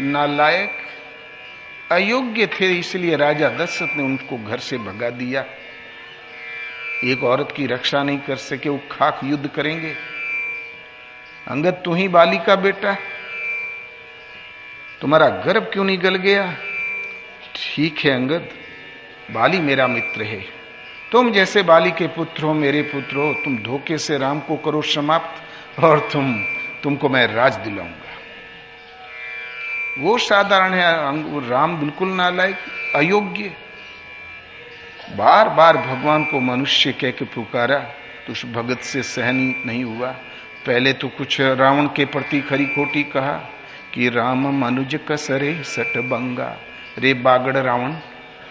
नालायक, अयोग्य थे, इसलिए राजा दशरथ ने उनको घर से भगा दिया। एक औरत की रक्षा नहीं कर सके, वो खाक युद्ध करेंगे। अंगद तू ही बाली का बेटा, तुम्हारा गर्भ क्यों नहीं गल गया? ठीक है अंगद, बाली मेरा मित्र है, तुम जैसे बाली के पुत्र हो, मेरे पुत्र हो, तुम धोखे से राम को करो समाप्त और तुमको मैं राज दिलाऊंगा। वो साधारण है, राम बिल्कुल नालायक, अयोग्य। बार बार भगवान को मनुष्य कह के पुकारा तो उस भगत से सहन नहीं हुआ। पहले तो कुछ रावण के प्रति खरी खोटी कहा कि राम मनुज कसरे सट बंगा। रे बागड़ रावण,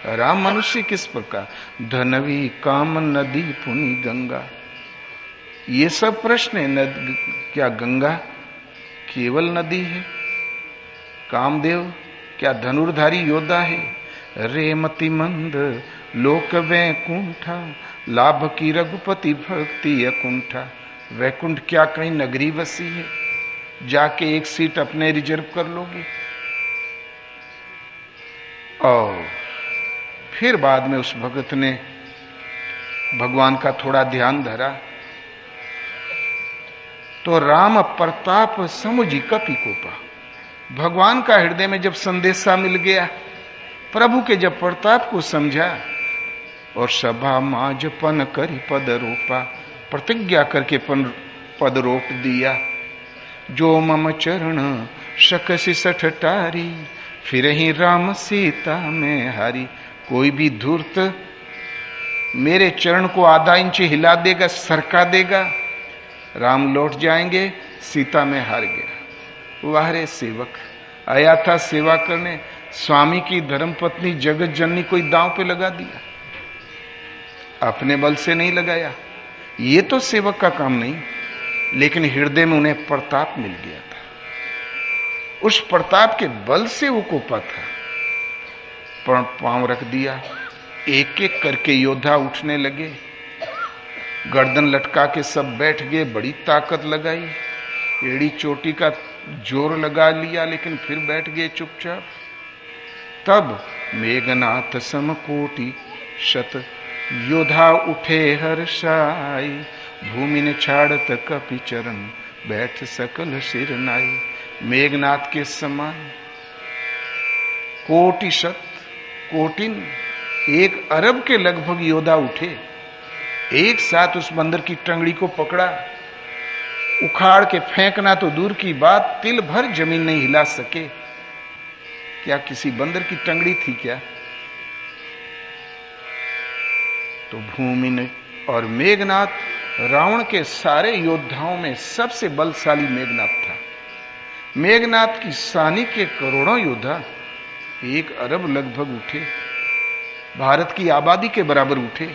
राम मनुष्य किस प्रकार? धनवी काम नदी पुनि गंगा। ये सब प्रश्न है। क्या गंगा केवल नदी है? कामदेव क्या धनुर्धारी योद्धा है? रेमति मंद लोक वैकुंठा, लाभ की रघुपति भक्ति अकुंठा। वैकुंठ क्या कहीं नगरी बसी है? जाके एक सीट अपने रिजर्व कर लोगे। और फिर बाद में उस भगत ने भगवान का थोड़ा ध्यान धरा तो राम प्रताप समुझि कपि कोपा। भगवान का हृदय में जब संदेशा मिल गया, प्रभु के जब प्रताप को समझा और सभा माजपन करि पद रोपा, प्रतिज्ञा करके पद रोप दिया। जो मम चरण शकसी सठ टारी, फिर ही राम सीता में हारी। कोई भी धूर्त मेरे चरण को आधा इंच हिला देगा, सरका देगा, राम लौट जाएंगे, सीता में हार गया। वाह रे सेवक, आया था सेवा करने, स्वामी की धर्मपत्नी जगत जननी कोई दांव पे लगा दिया, अपने बल से नहीं लगाया। ये तो सेवक का काम नहीं, लेकिन हृदय में उन्हें प्रताप मिल गया था, उस प्रताप के बल से वो कोपा था। पर पांव रख दिया, एक एक करके योद्धा उठने लगे, गर्दन लटका के सब बैठ गए, बड़ी ताकत लगाई, एड़ी चोटी का जोर लगा लिया, लेकिन फिर बैठ गए चुपचाप। तब मेघनाथ समकोटि शत योद्धा उठे हर्षाई, भूमि ने छाड़त कपि चरण, बैठ सकल सिर नाई। मेघनाथ के समान कोटि शत, कोटिन, 1 अरब के लगभग योद्धा उठे, एक साथ उस बंदर की टंगड़ी को पकड़ा, उखाड़ के फेंकना तो दूर की बात, तिल भर जमीन नहीं हिला सके। क्या किसी बंदर की टंगड़ी थी क्या? तो भूमि ने और मेघनाथ, रावण के सारे योद्धाओं में सबसे बलशाली मेघनाथ था। मेघनाथ की सानी के करोड़ों योद्धा, 1 अरब लगभग उठे, भारत की आबादी के बराबर उठे,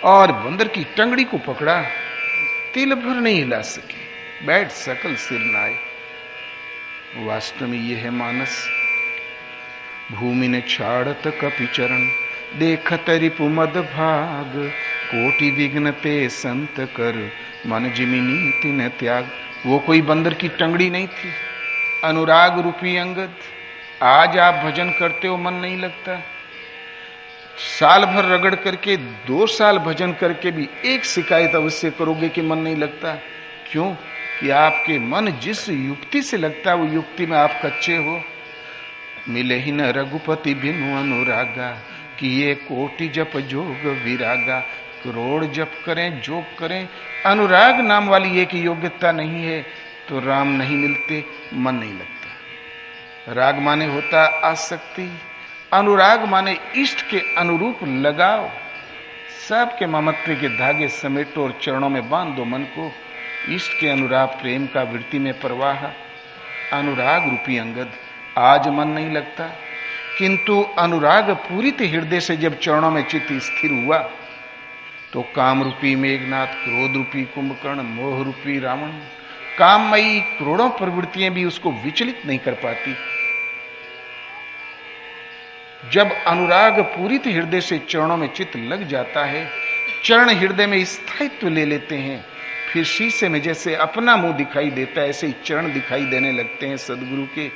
और बंदर की टंगड़ी को पकड़ा, तिल भर नहीं हिला सके, बैठ सकल सिर नाए। वास्तव में यह है मानस। भूमि ने छाड़त कपि चरण, देखत रिपु मद भाग, कोटि विघ्न ते संत कर, मन जिमिनी तिन त्याग। वो कोई बंदर की टंगड़ी नहीं थी, अनुराग रूपी अंगद। आज आप भजन करते हो, मन नहीं लगता, साल भर रगड़ करके 2 साल भजन करके भी एक शिकायत अवश्य करोगे कि मन नहीं लगता। क्यों? कि आपके मन जिस युक्ति से लगता है वो युक्ति में आप कच्चे हो। मिले ही न रघुपति बिनु अनुरागा, कि ये कोटि जप जोग विरागा। करोड़ जप करें, जोग करें, अनुराग नाम वाली एक योग्यता नहीं है तो राम नहीं मिलते, मन नहीं लगता। राग माने होता आसक्ति, अनुराग माने इष्ट के अनुरूप लगाओ। सबके ममत्व के धागे समेटो और चरणों में बांध दो मन को। इष्ट के अनुराग प्रेम का वृत्ति में प्रवाह, अनुराग रूपी अंगद। आज मन नहीं लगता, किंतु अनुराग पूरित हृदय से जब चरणों में चित्त स्थिर हुआ तो काम रूपी मेघनाथ, क्रोध रूपी कुंभकर्ण, मोह रूपी रावण, काममयी करोड़ों प्रवृत्तियां भी उसको विचलित नहीं कर पाती। जब अनुराग पूरित हृदय से चरणों में चित्त लग जाता है, चरण हृदय में स्थायित्व ले लेते हैं, फिर शीशे में जैसे अपना मुंह दिखाई देता है ऐसे ही चरण दिखाई देने लगते हैं सदगुरु के,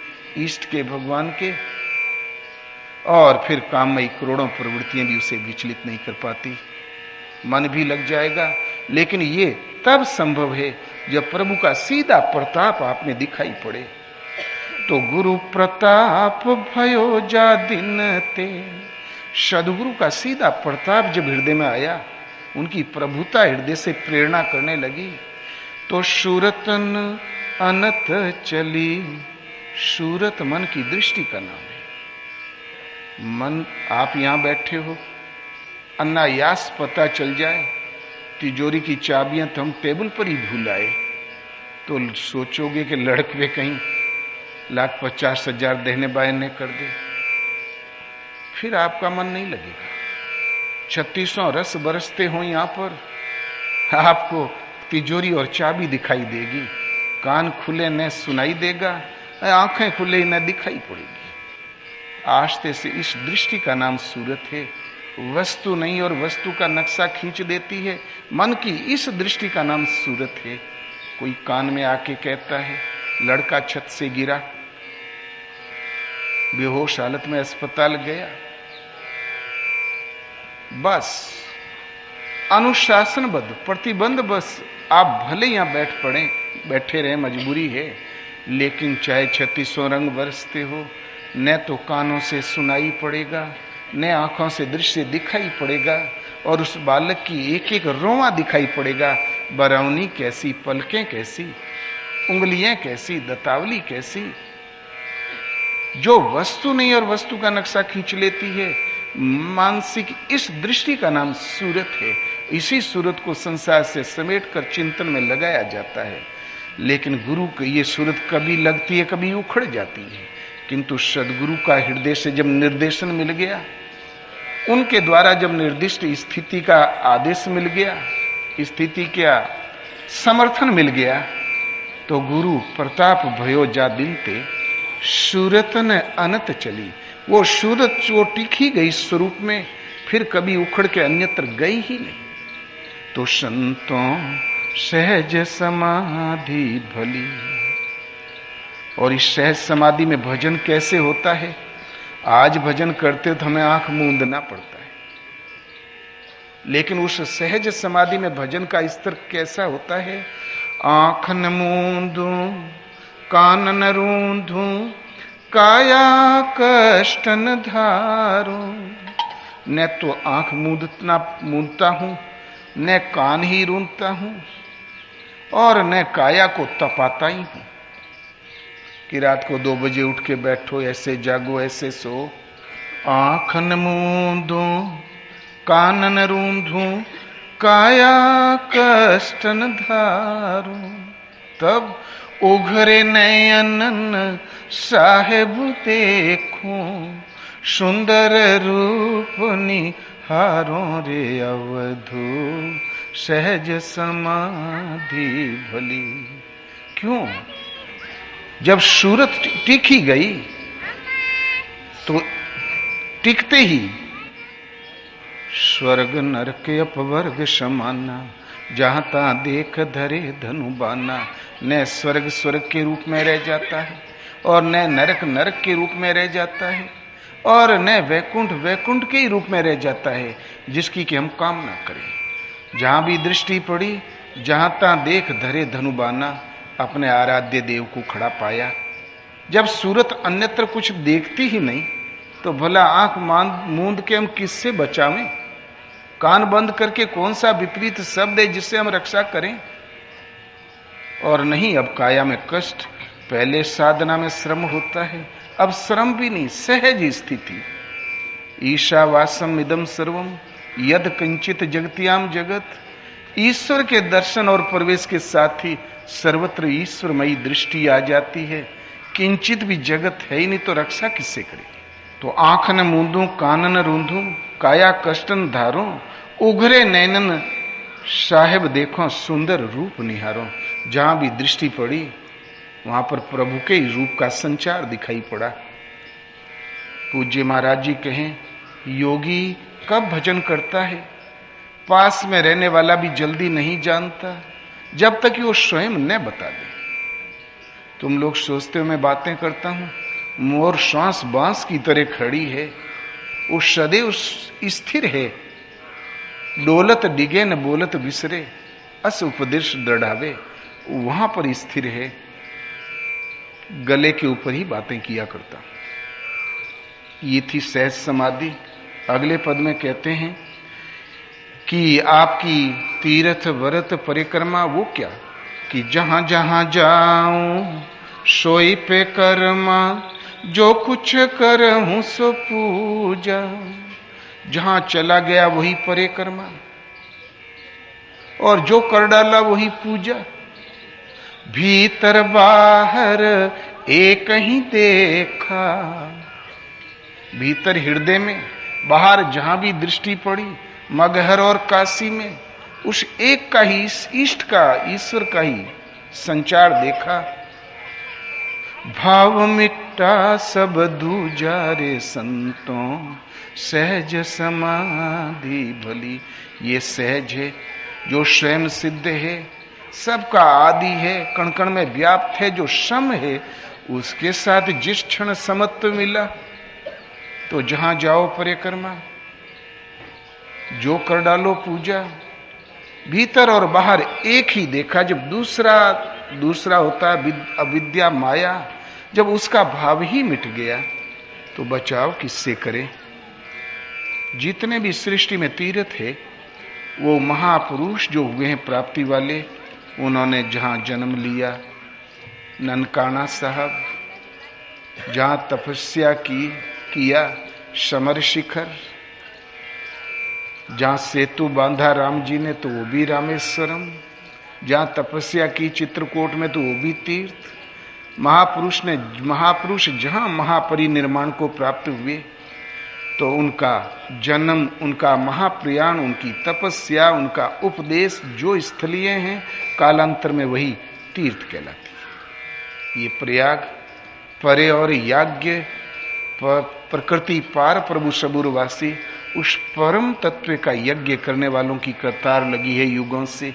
इष्ट के, भगवान के। और फिर काममयी करोड़ों प्रवृत्तियां भी उसे विचलित नहीं कर पाती, मन भी लग जाएगा। लेकिन ये तब संभव है जब प्रभु का सीधा प्रताप आप में दिखाई पड़े। तो गुरु प्रताप भयो जा दिन ते, सदगुरु का सीधा प्रताप जब हृदय में आया, उनकी प्रभुता हृदय से प्रेरणा करने लगी, तो शूरतन अनत चली। शूरत मन की दृष्टि का नाम है। मन, आप यहां बैठे हो, अनायास पता चल जाए तिजोरी की चाबियां तो हम टेबल पर ही भूल आए, तो सोचोगे कि लड़के कहीं 1,50,000 देने बायने कर दे, फिर आपका मन नहीं लगेगा। 3600 रस बरसते हो यहां पर, आपको तिजोरी और चाबी दिखाई देगी, कान खुले न सुनाई देगा, आंखें खुले न दिखाई पड़ेगी। आस्ते से इस दृष्टि का नाम सूरत है। वस्तु नहीं और वस्तु का नक्शा खींच देती है, मन की इस दृष्टि का नाम सूरत है। कोई कान में आके कहता है, लड़का छत से गिरा, बेहोश हालत में अस्पताल गया, बस अनुशासनबद्ध प्रतिबंध, बस आप भले यहां बैठे रहे, मजबूरी है, लेकिन चाहे 3600 रंग बरसते हो, न तो कानों से सुनाई पड़ेगा, न आंखों से दृश्य दिखाई पड़ेगा, और उस बालक की एक एक रोंवा दिखाई पड़ेगा। बरौनी कैसी, पलकें कैसी, उंगलियां कैसी, दतावली कैसी, जो वस्तु नहीं और वस्तु का नक्शा खींच लेती है। मानसिक इस दृष्टि का नाम सूरत है। इसी सूरत को संसार से समेटकर चिंतन में लगाया जाता है। लेकिन गुरु की ये सूरत कभी लगती है, कभी उखड़ जाती है। किंतु सदगुरु का हृदय से जब निर्देशन मिल गया, उनके द्वारा जब निर्दिष्ट स्थिति का आदेश मिल गया, स्थिति का समर्थन मिल गया, तो गुरु प्रताप भयो जा दिनते सूरत न अनंत चली। वो सूरत जो टिकी गई स्वरूप में, फिर कभी उखड़ के अन्यत्र गई ही नहीं। तो संतों सहज समाधि भली। और इस सहज समाधि में भजन कैसे होता है? आज भजन करते तो हमें आंख मूंदना पड़ता है, लेकिन उस सहज समाधि में भजन का स्तर कैसा होता है? आंख न मूंदूं, कान न रूंधूं, काया कष्ट न धारूं। न तो आंख मूंदता हूं, न कान ही रूंधता हूं, और न काया को तपाता ही हूं कि रात को 2 बजे उठ के बैठो, ऐसे जागो, ऐसे सो। आंख न मूंदूं, कान न रूंधूं, काया कष्ट न धारूं। तब उघरे नयनन साहेब देखूं, सुंदर रूप निहारों रे अवधू, सहज समाधि भली। क्यों? जब सूरत टिकी गई तो टिकते ही स्वर्ग नरक अपवर्ग समाना, जहां ता देख धरे धनु बाना। न स्वर्ग स्वर्ग के रूप में रह जाता है, और न नरक नरक के रूप में रह जाता है, और न वैकुंठ वैकुंठ के ही रूप में रह जाता है, जिसकी कि हम कामना करें। जहां भी दृष्टि पड़ी, जहां ता देख धरे धनु बाना, अपने आराध्य देव को खड़ा पाया। जब सूरत अन्यत्र कुछ देखती ही नहीं, तो भला आंख मूंद के हम किससे बचावें? कान बंद करके कौन सा विपरीत शब्द है जिससे हम रक्षा करें? और नहीं, अब काया में कष्ट। पहले साधना में श्रम होता है, अब श्रम भी नहीं, सहज स्थिति। ईशावासम इदम सर्वम यद कंचित जगत्याम जगत। ईश्वर के दर्शन और प्रवेश के साथ ही सर्वत्र ईश्वरमयी दृष्टि आ जाती है। किंचित भी जगत है ही नहीं, तो रक्षा किससे करे? तो आंख न मूंदूं, कान न रूंधूं, काया कष्टन धारूं, उघरे नैनन साहेब देखो, सुंदर रूप निहारो। जहां भी दृष्टि पड़ी, वहां पर प्रभु के ही रूप का संचार दिखाई पड़ा। पूज्य महाराज जी कहें, योगी कब भजन करता है? पास में रहने वाला भी जल्दी नहीं जानता, जब तक कि वो स्वयं न बता दे। तुम लोग सोचते हो मैं बातें करता हूं, मोर श्वास बांस की तरह खड़ी है, वो सदैव स्थिर है। डोलत डिगे न बोलत बिसरे, अस उपदेश दृढ़ावे। वहां पर स्थिर है, गले के ऊपर ही बातें किया करता। ये थी सहज समाधि। अगले पद में कहते हैं कि आपकी तीर्थ व्रत परिक्रमा वो क्या कि जहां जहां जाऊं सोई पे कर्मा, जो कुछ करहूं सो पूजा। जहां चला गया वही परिक्रमा, और जो कर डाला वही पूजा। भीतर बाहर एक ही देखा। भीतर हृदय में, बाहर जहां भी दृष्टि पड़ी, मगहर और काशी में, उस एक का ही, इष्ट का, ईश्वर का ही संचार देखा। भाव मिटा सब दूजा रे संतों, सहज समाधि भली। ये सहज है, जो स्वयं सिद्ध है, सबका आदि है, कण कण में व्याप्त है, जो सम है, उसके साथ जिस क्षण समत्व मिला, तो जहां जाओ परिक्रमा, जो कर डालो पूजा। भीतर और बाहर एक ही देखा। जब दूसरा होता है अविद्या माया, जब उसका भाव ही मिट गया, तो बचाव किससे करे? जितने भी सृष्टि में तीर्थ है, वो महापुरुष जो हुए हैं प्राप्ति वाले, उन्होंने जहां जन्म लिया, ननकाना साहब, जहां तपस्या किया समर शिखर, जहां सेतु बांधा राम जी ने तो वो भी रामेश्वरम, जहां तपस्या की चित्रकूट में तो वो भी तीर्थ। महापुरुष जहां महापरिनिर्वाण को प्राप्त हुए तो उनका जन्म, उनका महाप्रयाण, उनकी तपस्या, उनका उपदेश जो स्थलीय हैं, कालांतर में वही तीर्थ कहलाती है। ये प्रयाग परे और याज्ञ प्रकृति पार प्रभु सबुरवासी उस परम तत्व का यज्ञ करने वालों की कतार लगी है युगों से।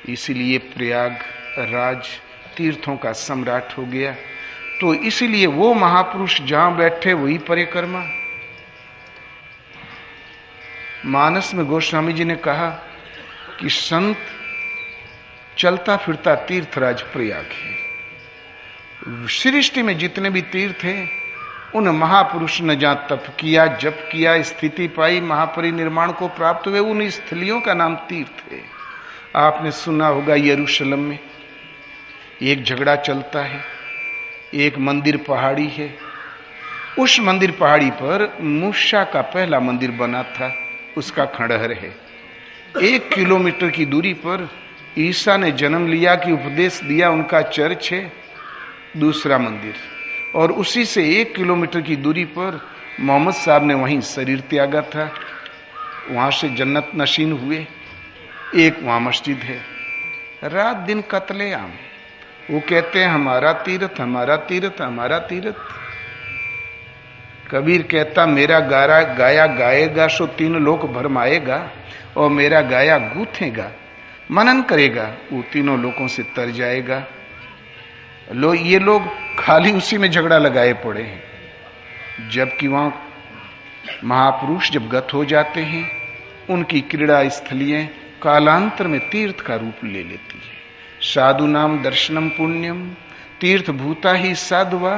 इसीलिए प्रयाग राज तीर्थों का सम्राट हो गया। तो इसीलिए वो महापुरुष जहां बैठे वही परिक्रमा। मानस में गोस्वामी जी ने कहा कि संत चलता फिरता तीर्थराज प्रयाग है। सृष्टि में जितने भी तीर्थ हैं उन महापुरुष ने जहां तप किया, जप किया, स्थिति पाई, महापरिनिर्वाण को प्राप्त हुए, उन स्थलियों का नाम तीर्थ है। आपने सुना होगा यरूशलेम में एक झगड़ा चलता है, एक मंदिर पहाड़ी है, उस मंदिर पहाड़ी पर मूसा का पहला मंदिर बना था, उसका खंडहर है। 1 किलोमीटर की दूरी पर ईसा ने जन्म लिया कि उपदेश दिया, उनका चर्च है, दूसरा मंदिर। और उसी से 1 किलोमीटर की दूरी पर मोहम्मद साहब ने वहीं शरीर त्यागा था, वहां से जन्नत नशीन हुए। एक वहां मस्जिद है, रात दिन कत्लेआम। वो कहते हैं हमारा तीर्थ, हमारा तीर्थ, हमारा तीर्थ। कबीर कहता मेरा गाया गाएगा सो 3 लोक भरमाएगा, और मेरा गाया गूथेगा, मनन करेगा, वो 3 लोकों से तर जाएगा। ये लोग खाली उसी में झगड़ा लगाए पड़े हैं, जबकि वहां महापुरुष जब गत हो जाते हैं उनकी क्रीड़ा स्थलियां कालांतर में तीर्थ का रूप ले लेती है। साधु नाम दर्शनम पुण्यम तीर्थ भूता ही साधुवा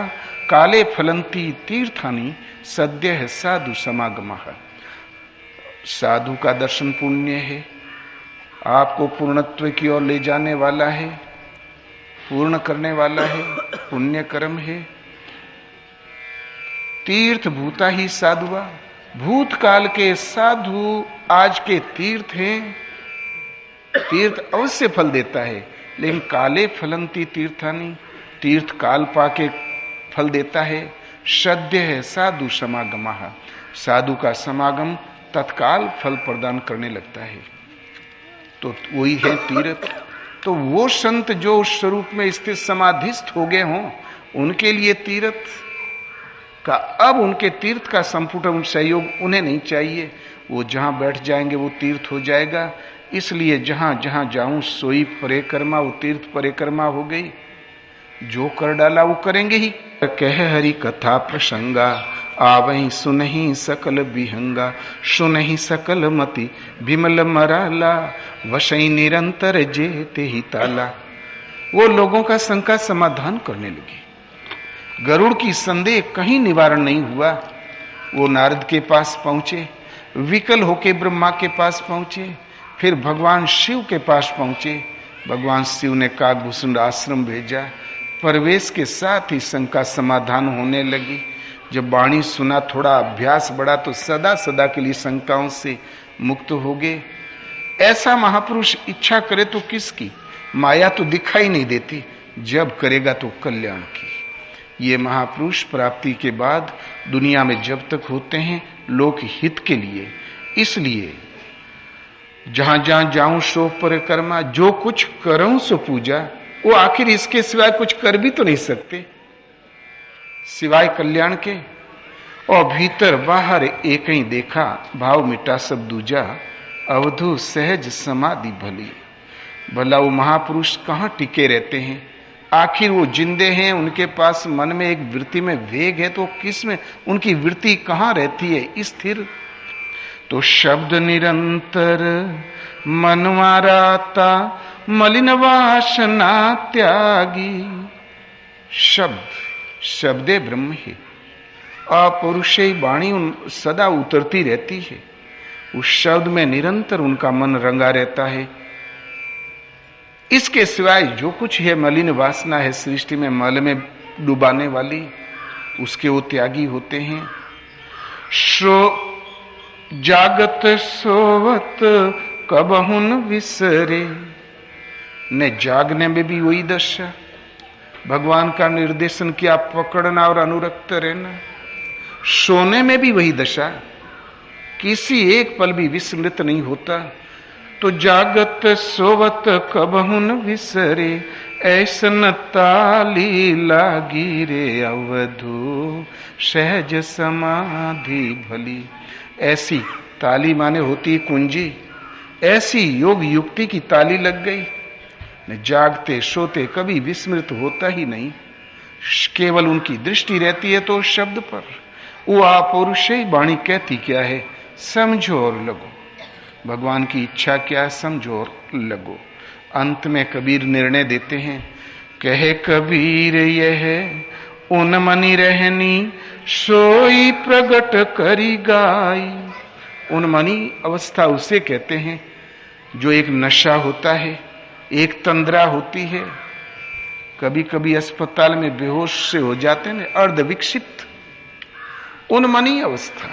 काले फलंती तीर्थानी सद्य है साधु समागम। साधु का दर्शन पुण्य है, आपको पूर्णत्व की ओर ले जाने वाला है, पूर्ण करने वाला है, पुण्य कर्म है। तीर्थ भूता ही साधुआ, भूतकाल के साधु आज के तीर्थ हैं। तीर्थ अवश्य फल देता है, लेकिन काले फलंती तीर्थानी, तीर्थ काल पाके फल देता है। सद्य है साधु समागम, साधु का समागम तत्काल फल प्रदान करने लगता है। तो वही है तीर्थ। तो वो संत जो उस स्वरूप में स्थित समाधिस्थ हो गए हों, उनके लिए तीर्थ का, अब उनके तीर्थ का संपूर्ण सहयोग उन्हें नहीं चाहिए। वो जहां बैठ जाएंगे वो तीर्थ हो जाएगा। इसलिए जहां जहां जाऊं सोई परिक्रमा, वो तीर्थ परिक्रमा हो गई। जो कर डाला वो करेंगे ही। कह हरि कथा प्रसंगा आवहीं सुनहि सकल विहंगा, सुनहि सकल मति विमल मराला, वशई निरंतर जेते ही ताला। वो लोगों का शंका समाधान करने लगे। गरुड़ की संदेह कहीं निवारण नहीं हुआ। वो नारद के पास पहुंचे, विकल होके ब्रह्मा के पास पहुंचे, फिर भगवान शिव के पास पहुंचे। भगवान शिव ने काकभूषण आश्रम भेजा। प्रवेश के साथ ही शंका समाधान होने लगी। जब वाणी सुना, थोड़ा अभ्यास बढ़ा तो सदा सदा के लिए शंकाओं से मुक्त हो गए। ऐसा महापुरुष इच्छा करे तो किसकी, माया तो दिखाई नहीं देती, जब करेगा तो कल्याण की। ये महापुरुष प्राप्ति के बाद दुनिया में जब तक होते हैं लोक हित के लिए। इसलिए जहां जहां जाऊं सो परिक्रमा, जो कुछ करूं सो पूजा। वो आखिर इसके सिवाय कुछ कर भी तो नहीं सकते सिवाय कल्याण के। और भीतर बाहर एक ही देखा, भाव मिटा सब दूजा, अवधु सहज समाधि भली। भला वो महापुरुष कहाँ टिके रहते हैं, आखिर वो जिंदे हैं, उनके पास मन में एक वृत्ति में वेग है, तो किस में उनकी वृत्ति कहाँ रहती है स्थिर। तो शब्द निरंतर मनवाराता मलिन वासना त्यागी। शब्दे ब्रह्म है, अपौरुष वाणी सदा उतरती रहती है। उस शब्द में निरंतर उनका मन रंगा रहता है। इसके सिवाय जो कुछ है मलिन वासना है सृष्टि में, मल में डुबाने वाली, उसके वो त्यागी होते हैं। जागत सोवत कबहुन विसरे, ने जागने में भी वही दशा, भगवान का निर्देशन किया पकड़ना और अनुरक्त रहना। सोने में भी वही दशा, किसी एक पल भी विस्मृत नहीं होता। तो जागत सोवत कबहुन विसरे, ऐसन ताली लागी रे अवधू सहज समाधि भली। ऐसी ताली माने होती कुंजी, ऐसी योग युक्ति की ताली लग गई, जागते सोते कभी विस्मृत होता ही नहीं, केवल उनकी दृष्टि रहती है तो शब्द पर। वो अपौरुष वाणी कहती क्या है, समझो और लगो। भगवान की इच्छा क्या है, समझो और लगो। अंत में कबीर निर्णय देते हैं, कहे कबीर यह उन मनी रहनी, सोई प्रगट करी गाई। उन्मनी अवस्था उसे कहते हैं जो एक नशा होता है, एक तंद्रा होती है। कभी कभी अस्पताल में बेहोश से हो जाते हैं, अर्ध विकसित उन्मनी अवस्था।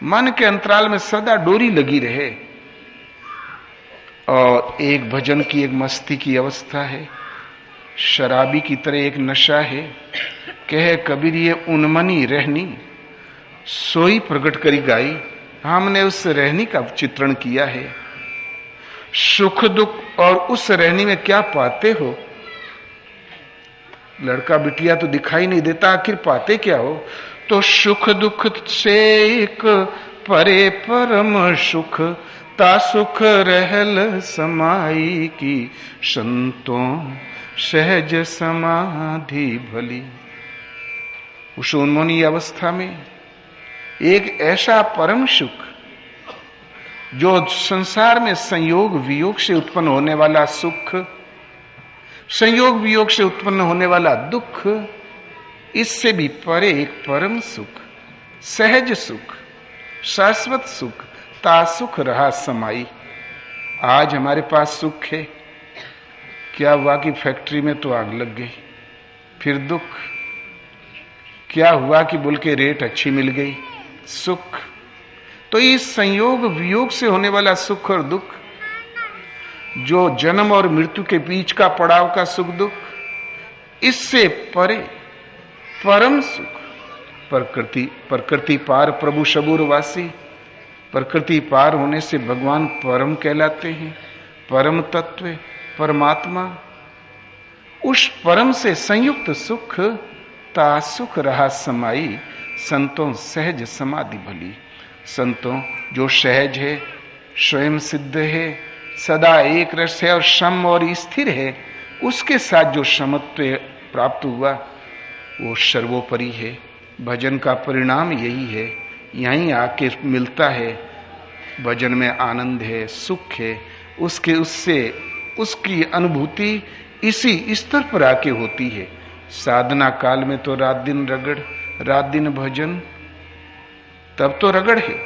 मन के अंतराल में सदा डोरी लगी रहे। और एक भजन की, एक मस्ती की अवस्था है, शराबी की तरह एक नशा है। कहे कबीर ये उन्मनी रहनी, सोई प्रकट करी गाई। हमने उस रहनी का चित्रण किया है। सुख दुख और उस रहनी में क्या पाते हो? लड़का बिटिया तो दिखाई नहीं देता, आखिर पाते क्या हो? तो सुख दुख से एक परे परम सुख, ता सुख रहल समाई की, संतों सहज समाधि भली। उस उन्मनी अवस्था में एक ऐसा परम सुख जो संसार में संयोग वियोग से उत्पन्न होने वाला सुख, संयोग वियोग से उत्पन्न होने वाला दुख, इससे भी परे एक परम सुख, सहज सुख, शाश्वत सुख, ता सुख रहा समाई। आज हमारे पास सुख है, क्या हुआ कि फैक्ट्री में तो आग लग गई, फिर दुख। क्या हुआ कि बोल के रेट अच्छी मिल गई, सुख। तो इस संयोग वियोग से होने वाला सुख और दुख, जो जन्म और मृत्यु के बीच का पड़ाव का सुख दुख, इससे परे परम सुख, प्रकृति पार प्रभु सबूरवासी। प्रकृति पार होने से भगवान परम कहलाते हैं, परम तत्व, परमात्मा। उस परम से संयुक्त सुख, ता सुख रहा समाई, संतों सहज समाधि भली। संतों जो सहज है, स्वयं सिद्ध है, सदा एक रस है और सम और स्थिर है, उसके साथ जो समत्व प्राप्त हुआ वो सर्वोपरि है। भजन का परिणाम यही है, यहीं आके मिलता है। भजन में आनंद है, सुख है, उसकी अनुभूति इसी स्तर पर आके होती है। साधना काल में तो रात दिन रगड़, रात दिन भजन, तब तो रगड़ है।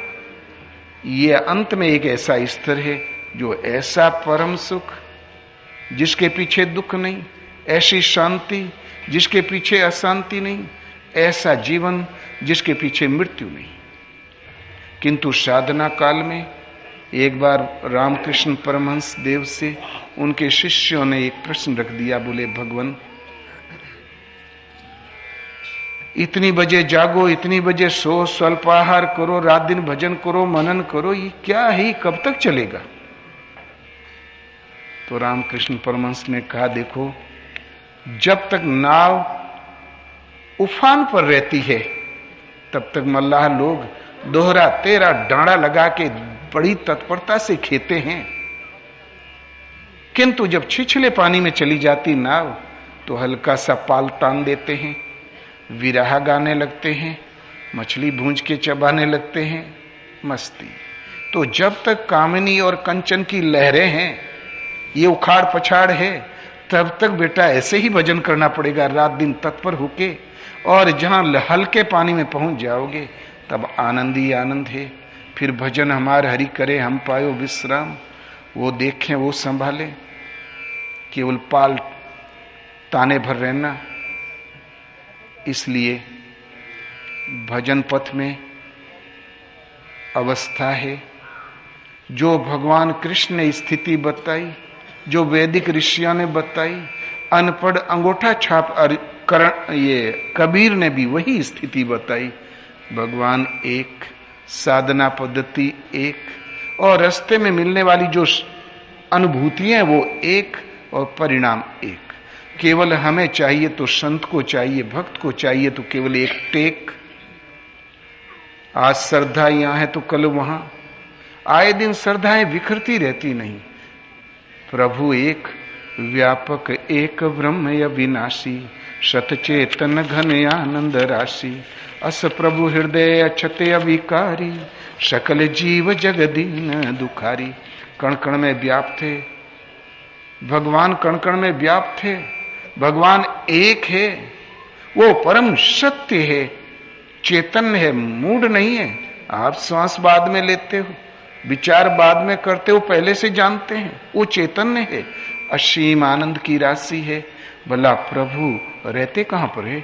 ये अंत में एक ऐसा स्तर है जो ऐसा परम सुख जिसके पीछे दुख नहीं, ऐसी शांति जिसके पीछे अशांति नहीं, ऐसा जीवन जिसके पीछे मृत्यु नहीं। किंतु साधना काल में एक बार रामकृष्ण परमहंस देव से उनके शिष्यों ने एक प्रश्न रख दिया। बोले, भगवान इतनी बजे जागो, इतनी बजे सो, स्वल्पाहार करो, रात दिन भजन करो, मनन करो, ये क्या है, कब तक चलेगा? तो रामकृष्ण परमहंस ने कहा, देखो, जब तक नाव उफान पर रहती है तब तक मल्लाह लोग दोहरा तेरा डांडा लगा के बड़ी तत्परता से खेते हैं, किंतु जब छिछले पानी में चली जाती नाव तो हल्का सा पाल तान देते हैं, विरहा गाने लगते हैं, मछली भूंज के चबाने लगते हैं, मस्ती। तो जब तक कामिनी और कंचन की लहरें हैं, ये उखाड़ पछाड़ है, तब तक बेटा ऐसे ही भजन करना पड़ेगा, रात दिन तत्पर होके। और जहां हल्के पानी में पहुंच जाओगे तब आनंद ही आनंद है। फिर भजन हमार हरि करे, हम पायो विश्राम, वो देखें, वो संभाले। केवल पाल ताने भर रहना। इसलिए भजन पथ में अवस्था है जो भगवान कृष्ण ने स्थिति बताई, जो वैदिक ऋषियों ने बताई, अनपढ़ अंगूठा छाप ये कबीर ने भी वही स्थिति बताई। भगवान एक, साधना पद्धति एक, और रास्ते में मिलने वाली जो अनुभूतियां वो एक, और परिणाम एक। केवल हमें चाहिए तो संत को चाहिए, भक्त को चाहिए तो केवल एक टेक। आज श्रद्धा यहां है तो कल वहां, आए दिन श्रद्धाएं बिखरती रहती नहीं। प्रभु एक, व्यापक एक, ब्रह्म अविनाशी, सतचेतन घन आनंद राशि। अस प्रभु हृदय अछते अविकारी, सकल जीव जगदीन दुखारी। कण कण में व्याप्त थे भगवान, कण कण में व्याप्त थे भगवान। एक है, वो परम सत्य है, चेतन है, मूड नहीं है। आप श्वास बाद में लेते हो, विचार बाद में करते हो, पहले से जानते हैं वो चैतन्य है, असीम आनंद की राशि है। भला प्रभु रहते कहां पर है?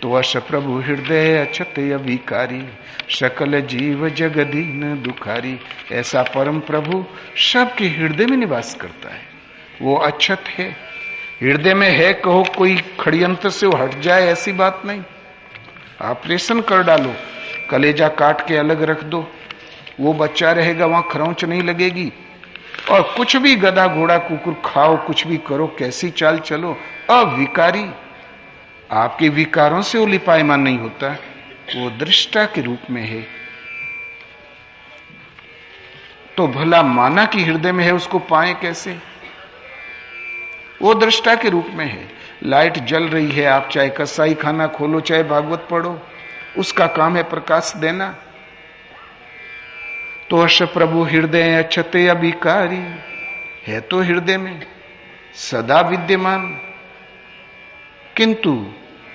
तो अश प्रभु हृदय अछत अविकारी, सकल जीव जगदीन दुखारी। ऐसा परम प्रभु सबके हृदय में निवास करता है। वो अछत है, हृदय में है, कहो कोई खड़यंत्र से वो हट जाए ऐसी बात नहीं। ऑपरेशन कर डालो, कलेजा काट के अलग रख दो, वो बच्चा रहेगा, वहां खरोंच नहीं लगेगी। और कुछ भी गधा घोड़ा कुकुर खाओ, कुछ भी करो, कैसी चाल चलो, अविकारी। आपके विकारों से वो लिपायमान नहीं होता, वो दृष्टा के रूप में है। तो भला माना कि हृदय में है, उसको पाए कैसे? वो दृष्टा के रूप में है। लाइट जल रही है, आप चाहे कसाई खाना खोलो, चाहे भागवत पढ़ो, उसका काम है प्रकाश देना। तो अश प्रभु हृदय अछते अभिकारी, है तो हृदय में सदा विद्यमान, किंतु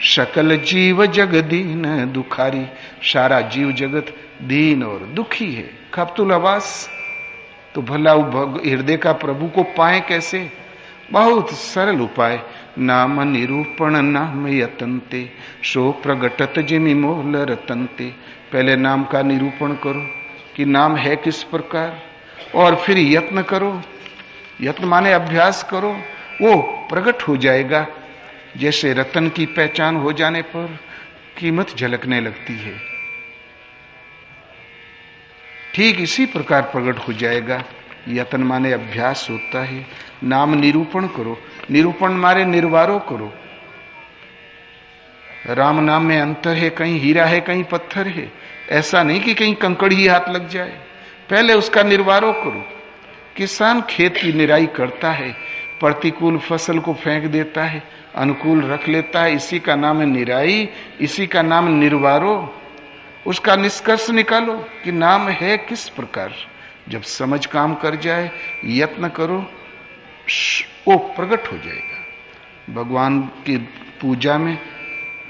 सकल जीव जग दीन दुखारी। सारा जीव जगत दीन और दुखी है, खपतुल आवास। तो भला हृदय का प्रभु को पाए कैसे? बहुत सरल उपाय। नाम निरूपण नाम यतन्ते, सो प्रगटत जिमि मोल रतन्ते। पहले नाम का निरूपण करो कि नाम है किस प्रकार, और फिर यत्न करो। यत्न माने अभ्यास करो, वो प्रकट हो जाएगा। जैसे रतन की पहचान हो जाने पर कीमत झलकने लगती है, ठीक इसी प्रकार प्रकट हो जाएगा। यत्न माने अभ्यास होता है। नाम निरूपण करो, निरूपण मारे निर्वारो करो। राम नाम में अंतर है, कहीं हीरा है कहीं पत्थर है। ऐसा नहीं कि कहीं कंकड़ ही हाथ लग जाए, पहले उसका निर्वारो करो। किसान खेत की निराई करता है, प्रतिकूल फसल को फेंक देता है, अनुकूल रख लेता है, इसी का नाम है निराई, इसी का नाम निर्वारो। उसका निष्कर्ष निकालो कि नाम है किस प्रकार। जब समझ काम कर जाए, यत्न करो, वो प्रकट हो जाएगा। भगवान की पूजा में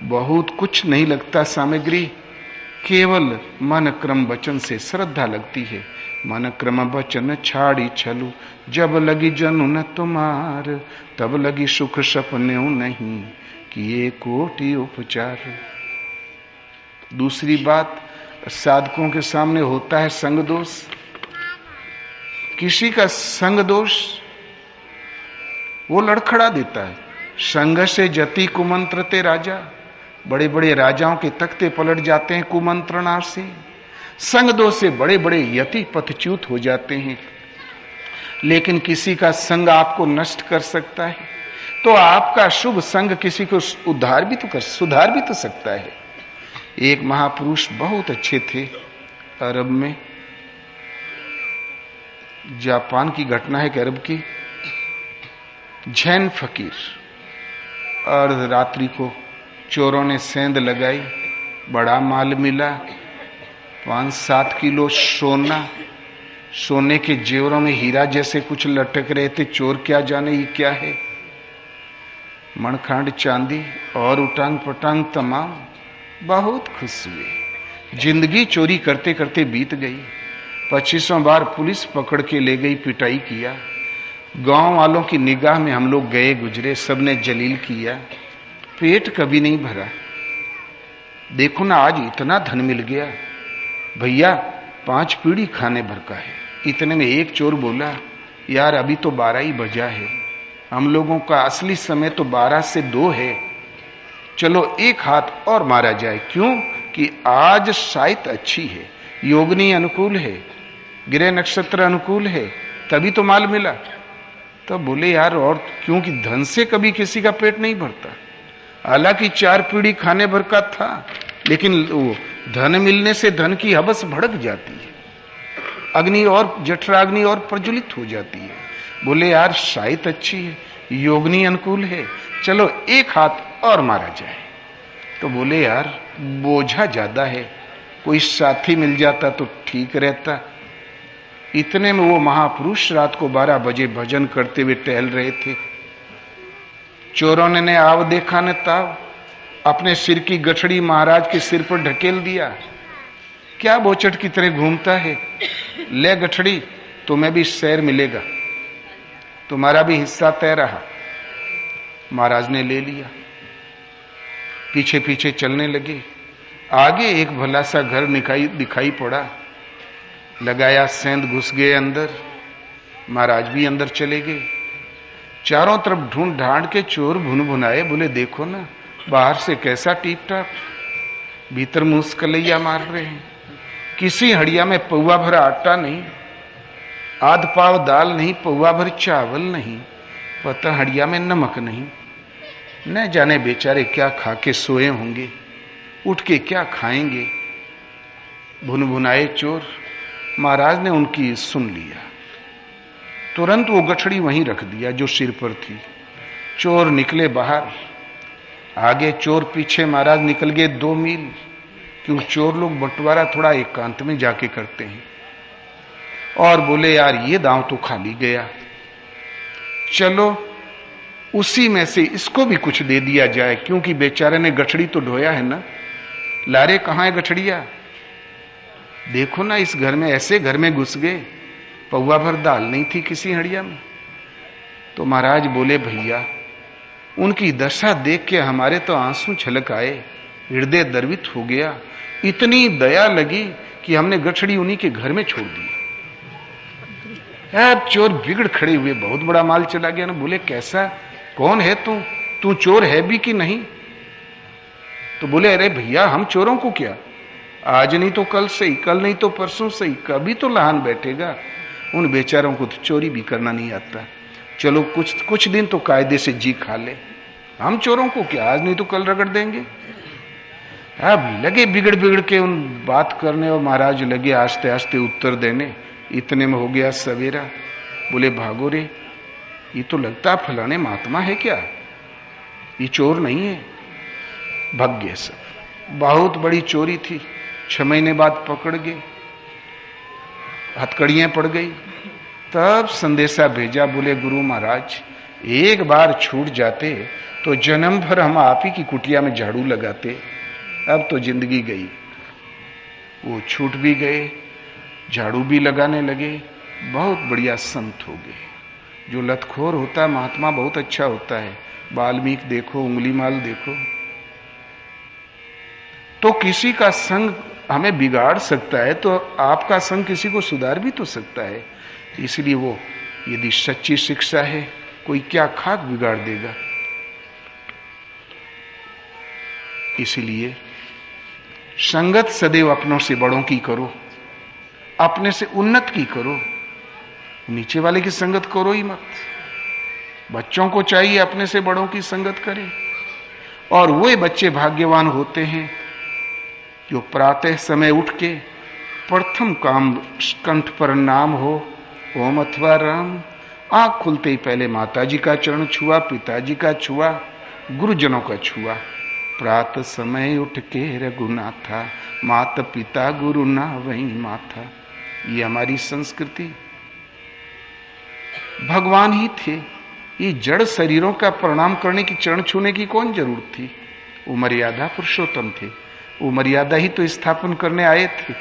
बहुत कुछ नहीं लगता सामग्री, केवल मन क्रम वचन से श्रद्धा लगती है। मन क्रम वचन छाड़ी छलू, जब लगी जनु न तुम्हार, तब लगी सुख सपने नहीं, किए कोटि उपचार। दूसरी बात, साधकों के सामने होता है संग दोष। किसी का संग दोष वो लड़खड़ा देता है। संग से जति कुमंत्रते राजा, बड़े बड़े राजाओं के तख्ते पलट जाते हैं कुमंत्रणा से। संग दोष से बड़े बड़े यति पथच्युत हो जाते हैं। लेकिन किसी का संग आपको नष्ट कर सकता है, तो आपका शुभ संग किसी को सुधार भी तो सकता है। एक महापुरुष बहुत अच्छे थे अरब में, जापान की घटना है कि अरब की, जैन फकीर। अर्धरात्रि को चोरों ने सेंध लगाई, बड़ा माल मिला, 5-7 किलो सोना, सोने के जेवरों में हीरा जैसे कुछ लटक रहे थे। चोर क्या जाने ये क्या है, मणखांड चांदी और उटांग पटांग तमाम। बहुत खुश हुए। जिंदगी चोरी करते करते बीत गई। 25वां बार पुलिस पकड़ के ले गई, पिटाई किया। गांव वालों की निगाह में हम लोग गए गुजरे, सबने जलील किया, पेट कभी नहीं भरा। देखो ना आज इतना धन मिल गया भैया, 5 पीढ़ी खाने भर का है। इतने में एक चोर बोला, यार अभी तो 12 ही बजा है, हम लोगों का असली समय तो 12 से 2 है, चलो एक हाथ और मारा जाए। क्यों कि आज शायद अच्छी है, योगनी अनुकूल है, ग्रह नक्षत्र अनुकूल है, तभी तो माल मिला। तो बोले यार और क्योंकि धन से कभी किसी का पेट नहीं भरता। हालांकि 4 पीढ़ी खाने भर का था, लेकिन वो धन मिलने से धन की हवस भड़क जाती है, अग्नि और जठराग्नि और प्रज्वलित हो जाती है। बोले यार शायद अच्छी है, योगनी अनुकूल है, चलो एक हाथ और मारा जाए। तो बोले यार बोझा ज्यादा है, कोई साथी मिल जाता तो ठीक रहता। इतने में वो महापुरुष रात को 12 बजे भजन करते हुए टहल रहे थे। चोरों ने आव देखा न ताव, अपने सिर की गठड़ी महाराज के सिर पर ढकेल दिया। क्या बोचट की तरह घूमता है, ले गठड़ी तुम्हें भी शहर मिलेगा, तुम्हारा भी हिस्सा तय रहा। महाराज ने ले लिया, पीछे पीछे चलने लगे। आगे एक भला सा घर दिखाई पड़ा, लगाया सेंध, घुस गए अंदर। महाराज भी अंदर चले गए। चारों तरफ ढूंढ ढांड के चोर भुन भुनाए। बोले देखो ना बाहर से कैसा टीप टाप, भीतर मुस्कलैया मार रहे हैं। किसी हड़िया में पौवा भर आटा नहीं, आध पाव दाल नहीं, पौवा भर चावल नहीं, पता हड़िया में नमक नहीं। न जाने बेचारे क्या खा के सोए होंगे, उठ के क्या खाएंगे। भुन भुनाए चोर। महाराज ने उनकी सुन लिया, तुरंत वो गठड़ी वहीं रख दिया जो सिर पर थी। चोर निकले बाहर, आगे चोर पीछे। महाराज निकल गए 2 मील, क्योंकि चोर लोग बंटवारा थोड़ा एकांत में जाके करते हैं। और बोले यार ये दांव तो खाली गया, चलो उसी में से इसको भी कुछ दे दिया जाए, क्योंकि बेचारे ने गठड़ी तो ढोया है ना। लारे कहां है गठड़िया, देखो ना इस घर में, ऐसे घर में घुस गए, पौवा भर दाल नहीं थी किसी हड़िया में। तो महाराज बोले भैया उनकी दशा देख के हमारे तो आंसू छलक आए, हृदय द्रवित हो गया। इतनी दया लगी कि हमने गठड़ी उन्हीं के घर में छोड़ दी। अब चोर बिगड़ खड़े हुए, बहुत बड़ा माल चला गया ना। बोले कैसा, कौन है तू चोर है भी कि नहीं? तो बोले अरे भैया हम चोरों को क्या, आज नहीं तो कल सही, कल नहीं तो परसों सही, कभी तो लहान बैठेगा। उन बेचारों को तो चोरी भी करना नहीं आता, चलो कुछ दिन तो कायदे से जी खा ले, हम चोरों को क्या, आज नहीं तो कल रगड़ देंगे। अब लगे बिगड़ के उन बात करने, और महाराज लगे आस्ते आस्ते उत्तर देने। इतने में हो गया सवेरा। बोले भागो रे, ये तो लगता फलाने महात्मा है क्या, ये चोर नहीं है। भग गए सब। बहुत बड़ी चोरी थी, 6 महीने बाद पकड़ गए, हथकड़ियां पड़ गई। तब संदेशा भेजा, बोले गुरु महाराज एक बार छूट जाते तो जन्म भर हम आप ही की कुटिया में झाड़ू लगाते, अब तो जिंदगी गई। वो छूट भी गए, झाड़ू भी लगाने लगे, बहुत बढ़िया संत हो गए। जो लतखोर होता है महात्मा बहुत अच्छा होता है। वाल्मीकि देखो, उंगली माल देखो। तो किसी का संग हमें बिगाड़ सकता है, तो आपका संग किसी को सुधार भी तो सकता है। इसलिए वो यदि सच्ची शिक्षा है, कोई क्या खाक बिगाड़ देगा। इसलिए संगत सदैव अपनों से बड़ों की करो, अपने से उन्नत की करो, नीचे वाले की संगत करो ही मत। बच्चों को चाहिए अपने से बड़ों की संगत करें, और वो बच्चे भाग्यवान होते हैं जो प्रातः समय उठ के प्रथम काम कंठ पर नाम हो, ओम अथवा राम। आंख खुलते ही पहले माताजी का चरण छुआ, पिताजी का छुआ, गुरुजनों का छुआ। प्रात समय उठ के रघुनाथा, मात पिता गुरु ना वही माथा। ये हमारी संस्कृति। भगवान ही थे, ये जड़ शरीरों का प्रणाम करने की, चरण छूने की कौन जरूरत थी। वो मर्यादा पुरुषोत्तम थे, वो मर्यादा ही तो स्थापन करने आए थे।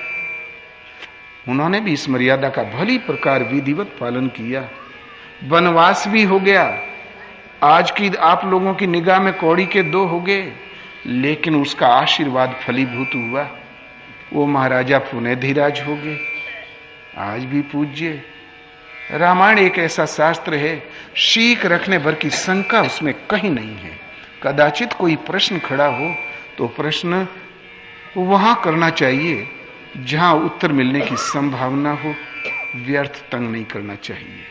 उन्होंने भी इस मर्यादा का भली प्रकार विधिवत पालन किया। वनवास भी हो गया, आज की आप लोगों की निगाह में कौड़ी के 2 हो गए, लेकिन उसका आशीर्वाद फलीभूत हुआ। वो महाराजा पुनःधीराज हो गए, आज भी पूज्य। रामायण एक ऐसा शास्त्र है, सीख रखने भर की शंका उसमें कहीं नहीं है। कदाचित कोई प्रश्न खड़ा हो तो प्रश्न वहां करना चाहिए जहां उत्तर मिलने की संभावना हो, व्यर्थ तंग नहीं करना चाहिए।